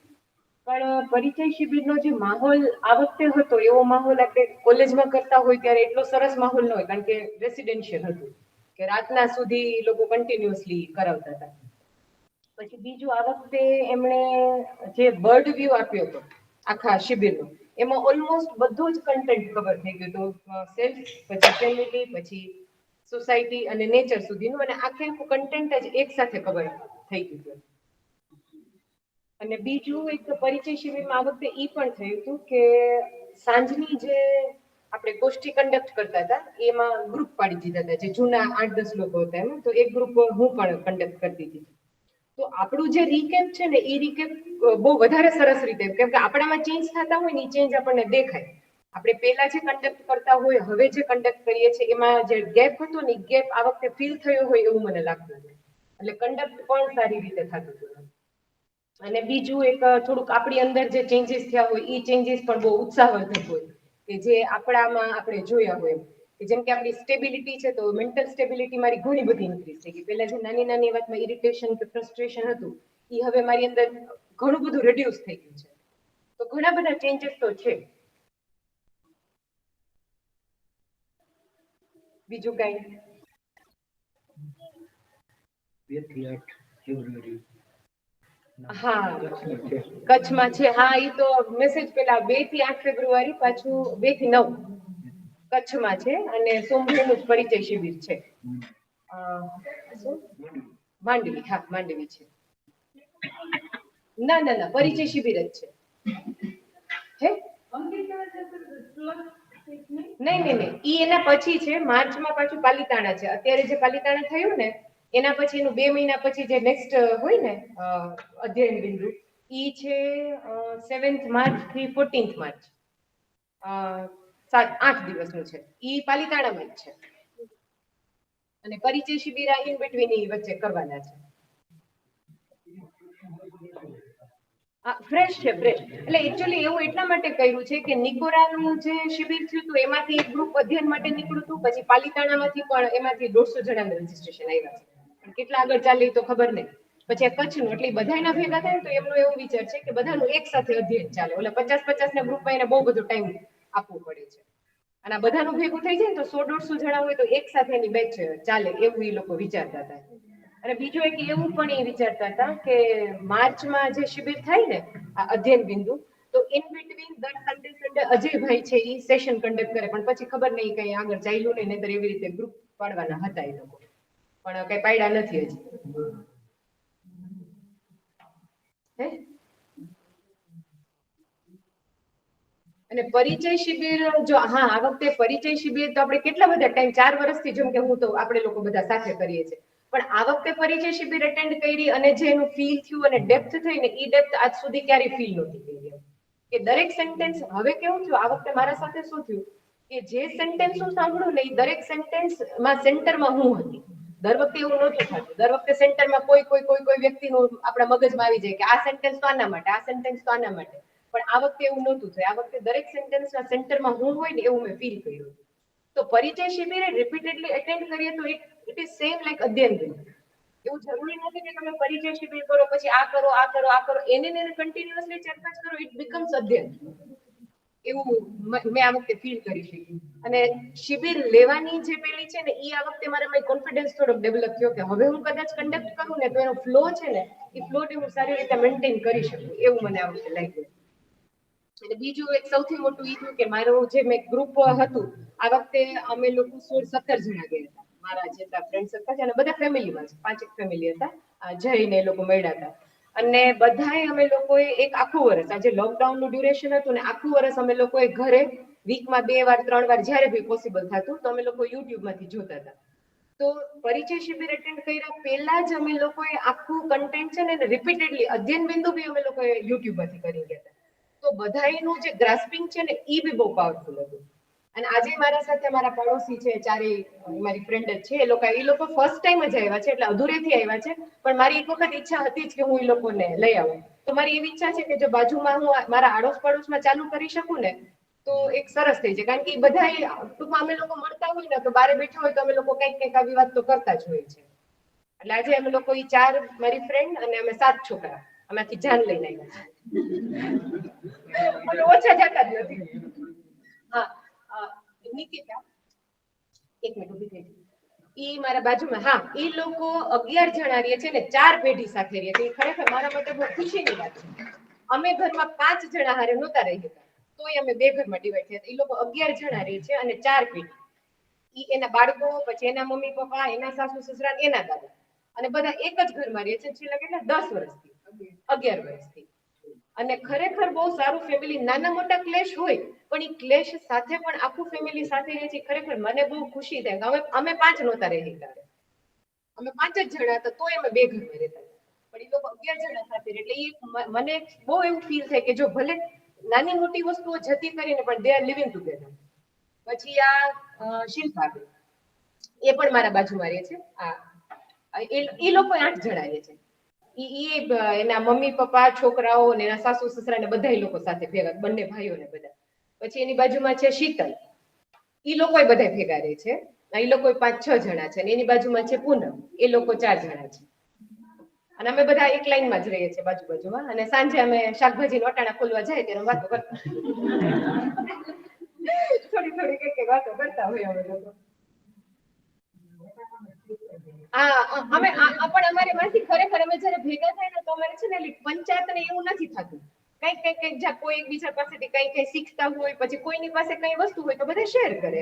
C: પણ પરિચય શિબિરનો જે માહોલ આ વખતે હતો એવો માહોલ આપણે કોલેજમાં કરતા હોય ત્યારે એટલો સરસ માહોલ ન હોય, કારણ કે રેસિડેન્શિયલ હતું કે રાતના સુધી લોકો કન્ટિન્યુઅસલી કરાવતા હતા. પછી બીજું આ વખતે એમણે જે બર્ડ વ્યૂ આપ્યો હતો આખા શિબિરનો, એમાં ઓલમોસ્ટ બધું જ કન્ટેન્ટ કવર થઈ ગયું હતું. સેલ્ફ, પછી ફેમિલી, પછી સોસાયટી અને નેચર સુધીનું, અને આખું કન્ટેન્ટ જ એક સાથે કવર થઈ ગયું હતું. અને બીજું એક પરિચય શિબિરમાં આ વખતે ઈ પણ થયું હતું કે સાંજની જે આપણે ગોષ્ઠી કન્ડક્ટ કરતા હતા એમાં ગ્રુપ પાડી દીધા હતા, જે જૂના 8-10 લોકો હતા એમ, તો એક ગ્રુપ હું પણ કન્ડક્ટ કરતી હતી. તો આપણું જે રીકેપ છે ને એ રીકેપ બહુ વધારે સરસ રીતે, કેમ કે આપણામાં ચેન્જ થતા હોય ને એ ચેન્જ આપણને દેખાય. આપણે પહેલા જે કન્ડક્ટ કરતા હોય હવે જે કન્ડક્ટ કરીએ છીએ એમાં જે ગેપ હતો ને એ ગેપ આ વખતે ફીલ થયો હોય એવું મને લાગતું હતું. એટલે કન્ડક્ટ પણ સારી રીતે થતું હતું. અને બીજું એક થોડુંક આપણી અંદર જે ચેન્જીસ થયા હોય એ ચેન્જીસ પણ બહુ ઉત્સાહવર્ધક હોય, કે જે આપણામાં આપણે જોયા હોય. જેમ કે આપણી સ્ટેબિલિટી છે, તો મેન્ટલ સ્ટેબિલિટી મારી ઘણી બધી ઇન્ક્રીઝ થઈ ગઈ. પહેલા જે નાની નાની વાતમાં ઇરિટેશન કે ફ્રસ્ટ્રેશન હતું એ હવે મારી અંદર ઘણું બધું રિડ્યુસ થઈ ગયું છે. તો ઘણા બધા ચેન્જીસ તો છે. બીજું કઈ?
B: 2-8 ફેબ્રુઆરી
C: હા, કચ્છમાં છે. હા, એ તો મેસેજ પેલા 2 થી 8 ફેબ્રુઆરી, પાછું 2 થી 9 કચ્છમાં છે, અને સોમવારનું જ પરિચય શિબિર છે. માંડવી, હા માંડવી છે. ના પરિચય શિબિર જ છે. હે નહીં ઈ એના પછી છે. માર્ચમાં પાછું પાલિતાણા છે. અત્યારે જે પાલિતાણા થયું ને
D: એના પછી એનું 2 મહિના પછી જે નેક્સ્ટ હોય ને અધ્યયન બિંદુ ઈ છે 7th માર્ચ થી 14th માર્ચ, 7-8 દિવસનું છે. ઈ પાલિતાણામાં જ છે અને પરિચય શિબિર ઇન બિટવીન ઈ વચ્ચે કરવાના છે. ફ્રેશ છે, ફ્રેશ. એટલે એકચ્યુઅલી એવું એટલા માટે કર્યું છે કે નિકોરાનું જે શિબિર થયું હતું એમાંથી એક ગ્રુપ અધ્યયન માટે નીકળ્યું હતું, પછી પાલિતાણામાંથી પણ એમાંથી 150 જણાનું રજીસ્ટ્રેશન આવ્યા છે. પણ કેટલા આગળ ચાલે તો ખબર નહીં. પછી આ કચ્છનું એટલે બધાના ભેગા થાય તો એમનો એવો વિચાર છે કે બધાનું એક સાથે અધ્યયન ચાલે. એટલે 50-50 ના ગ્રુપમાં એને બહુ બધો ટાઈમ આપવો પડે છે. અને આ બધાનું ભેગું થઈ જાય ને તો 100-150 જણા હોય તો એક સાથે એની બેચ ચાલે એવું એ લોકો વિચારતા હતા. અને બીજું એક એવું પણ એ વિચારતા હતા કે માર્ચમાં જે શિબિર થાય ને આ અધ્યયન બિંદુ, તો ઇન બિટવીન દર સન્ડે અજયભાઈ છે એ સેશન કન્ડક્ટ કરે, પણ પછી ખબર નહીં કઈ આગળ ચાલ્યું નહીં, નહીતર એવી રીતે ગ્રુપ પાડવાના હતા એ લોકો, પણ કઈ પાડ્યા નથી હજી. અને પરિચય શિબિર જો આ વખતે પરિચય શિબિર તો આપણે કેટલા બધા ટાઈમ 4 વર્ષથી જેમ કે હું તો આપણે લોકો બધા સાથે કરીએ છીએ, પણ આ વખતે પરિચય શિબિર એટેન્ડ કરી અને જે એનું ફીલ થયું અને ડેપ્થ થઈ ને એ ડેપ્થ આજ સુધી ક્યારેય ફીલ નહોતી કરી. કે દરેક સેન્ટેન્સ હવે કેવું થયું આ વખતે મારા સાથે શું થયું કે જે સેન્ટેન્સ હું સાંભળું ને એ દરેક સેન્ટેન્સમાં સેન્ટરમાં હું હતી. દર વખતે એવું નહોતું થતું. દર વખતે સેન્ટરમાં કોઈ વ્યક્તિનું આપણા મગજમાં આવી જાય કે આ સેન્ટેન્સ તો આના માટે, આ સેન્ટેન્સ તો આના માટે, પણ આ વખતે એવું નહોતું થયું. આ વખતે દરેક સેન્ટેન્સના સેન્ટરમાં હું હોય ને એવું મેં ફીલ કર્યું. તો પરિચય શિબિરે રિપીટેડલી એટેન્ડ કરીએ તો ઇટ ઇઝ સેમ લાઈક અધ્યયન બિંદુ. એવું જરૂરી નથી કે તમે પરિચય શિબિર કરો પછી આ કરો આ કરો આ કરો, એને કન્ટિન્યુઅસલી 4-5 કરો, ઇટ બીકમ્સ અધ્યયન. એવું મેં આ વખતે ફીલ કરી શકી. અને શિબિર લેવાની જે પેલી છે ને એ આ વખતે મારામાં કોન્ફિડન્સ થોડોક ડેવલપ થયો કે હવે હું કદાચ કન્ડક્ટ કરું ને તો એનો ફ્લો છે ને એ ફ્લોને હું સારી રીતે મેન્ટેન કરી શકું, એવું મને આ વખતે લાગ્યું. અને બીજું એક સૌથી મોટું એ થયું કે મારું જે મેં ગ્રુપ હતું આ વખતે અમે લોકો 16-17 જણા ગયા હતા. મારા જેટલા ફ્રેન્ડ સર્કલ છે અને બધા ફેમિલીમાં છે, 5 ફેમિલી હતા, જઈને એ લોકો મળ્યા હતા. અને બધાએ અમે લોકોએ એક આખું વર્ષ, આજે લોકડાઉનનું ડ્યુરેશન હતું ને આખું વર્ષ અમે લોકોએ ઘરે વીકમાં 2 વાર 3 વાર જ્યારે બી પોસિબલ થતું તો અમે લોકો યુટ્યુબમાંથી જોતા હતા. તો પરિચય શિબિર એટેન્ડ કર્યા પહેલા જ અમે લોકોએ આખું કન્ટેન્ટ છે ને રિપીટેડલી અધ્યયન બિંદુ બી અમે લોકોએ યુટ્યુબમાંથી કરી ગયા હતા. તો બધાયનું જે ગ્રાસ્પિંગ છે ને એ બી બહુ પાવરફુલ હતું. અને આજે મારા સાથે મારા પડોશી છે, ચારેય મારી ફ્રેન્ડ જ છે, એ લોકો ફર્સ્ટ ટાઈમ જ આવ્યા છે, એટલે અધૂરેથી આવ્યા છે, પણ મારી એક વખત ઈચ્છા હતી જ કે હું એ લોકોને લઈ આવું. તો મારી એવી ઈચ્છા છે કે જો બાજુમાં હું મારા આડોશ પડોશમાં ચાલુ કરી શકું ને તો એક સરસ થઈ જાય. કારણ કે બધા ટૂંકમાં અમે લોકો મળતા હોય ને તો બારે બેઠા હોય તો અમે લોકો કંઈક આવી વાત તો કરતા જ હોય છે. એટલે આજે અમે લોકો એ 4 મારી ફ્રેન્ડ અને અમે 7 છોકરા આમાંથી જાન લઈને આવ્યા છે. ઓછા જતા જ નથી. હા, નિકિતા એક મિનિટ ઊભી થઈ. ઈ મારા બાજુમાં, હા, ઈ લોકો 11 જણા રહે છે ને 4 પેઢી સાથે રહે છે. એ ખરેખર મારા માટે બહુ ખુશીની વાત છે. અમે ઘરમાં 5 જણા હારે નહોતા રહી શકતા, તોય અમે 2 ઘરમાં ડિવાઈડ થયા. એ લોકો 11 જણા રહે છે અને 4 પેઢી. ઈ એના બાળકો, પછી એના મમ્મી પપ્પા, એના સાસુ સસરા, એના દાદા, અને બધા એક જ ઘરમાં રહે છે. છેલ્લા કેટલા 10 વર્ષથી, 11 વર્ષથી. અને ખરેખર બહુ સારું ફેમિલી. નાના મોટા ક્લેશ હોય પણ એ ક્લેશ સાથે પણ આખું ફેમિલી સાથે રહે છે. ખરેખર મને બહુ ખુશી થાય. અમે 5 નહોતા રહી શકતા, અમે 5 જ જણા હતા તોય અમે 2 ઘરમાં રહેતા, પણ એ લોકો 11 જણા સાથે રહે. એટલે મને બહુ એવું ફીલ થાય કે જો ભલે નાની મોટી વસ્તુઓ જતી કરીને પણ દે આર લિવિંગ ટુગેધર. પછી આ શિલ્પા એ પણ મારા બાજુમાં રહે છે. એ લોકો 8 જણા રહે છે. એના મમ્મી પપ્પા, છોકરાઓ ને એના સાસુ સસરા ને બધા લોકો સાથે ભેગા, બંને ભાઈઓ ને બધા. પછી એની બાજુમાં છે શીતલ, એ લોકો બધા ભેગા રહે છે. એ લોકો 5-6 જણા છે. અને એની બાજુમાં છે પૂનમ, એ લોકો 4 જણા છે. અને અમે બધા એક લાઈનમાં જ રહીએ છીએ બાજુમાં. અને સાંજે અમે શાકભાજી વટાણા ખોલવા જાય ત્યારે વાતો કરતા થોડી કઈ વાતો કરતા હોય અમે લોકો. અમે પણ અમારે માંથી ખરેખર અમે જયારે ભેગા થાય ને તો અમારે છે ને પંચાયત ને એવું નથી થતું. કઈક જ્યાં કોઈ એકબીજા પાસેથી કઈ શીખતા હોય, પછી કોઈની પાસે કઈ વસ્તુ હોય તો બધા શેર કરે.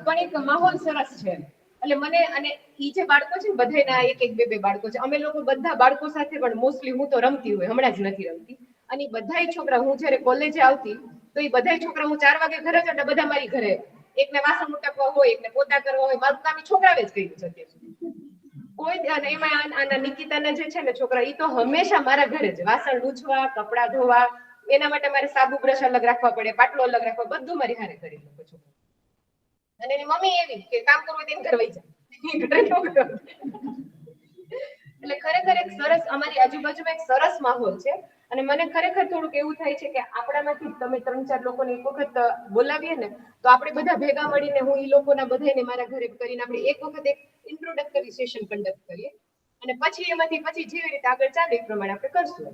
D: પણ એક માહોલ સરસ છે. એટલે મને, અને ઈ જે બાળકો છે ને બધાના 1-2 બાળકો છે. અમે લોકો બધા બાળકો સાથે પણ મોસ્ટલી હું તો રમતી હોય, હમણાં જ નથી રમતી. અને બધાય છોકરા, હું જયારે કોલેજે આવતી તો એ બધાય છોકરા, હું 4 વાગે ઘરે જતા, બધા મારી ઘરે. એકને વાસણ ઉટકવા હોય, એકને પોતા કરવા હોય, મારું કામ છોકરાએ જ કર્યું છે અત્યાર સુધી. કોઈ અને એમાં આના નિકિતાના જે છે ને છોકરા ઈ તો હંમેશા મારા ઘરે જ વાસણ લૂછવા, કપડાં ધોવા, એના માટે મારે સાબુ બ્રશ અલગ રાખવા પડે, પાટલો અલગ રાખવા, બધું મારી હારે કરી લો છું. અને એની મમ્મી એવી કે કામ કરવું તેમ કરવાઈ જાય. એટલે ખરેખર એક સરસ અમારી આજુબાજુમાં એક સરસ માહોલ છે. અને મને ખરેખર થોડુંક એવું થાય છે કે આપણામાંથી તમે 3-4 લોકોને એક વખત બોલાવીએ ને તો આપણે બધા ભેગા મળીને હું ઈ લોકોના બધાને મારા ઘરે કરીને આપણે એક વખત એક ઇન્ટ્રોડક્ટરી સેશન કન્ડક્ટ કરીએ અને પછી એમાંથી પછી જેવી રીતે આગળ ચાલે એ પ્રમાણે આપણે કરશું.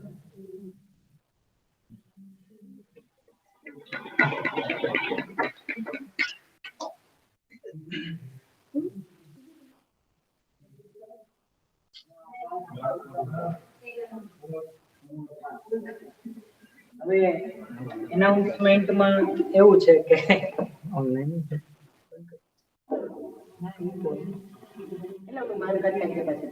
A: હવે એનાઉન્સમેન્ટમાં એવું છે કે
B: ઓનલાઈન
D: એટલે હું મારું કાઢી નાખીએ પાછું.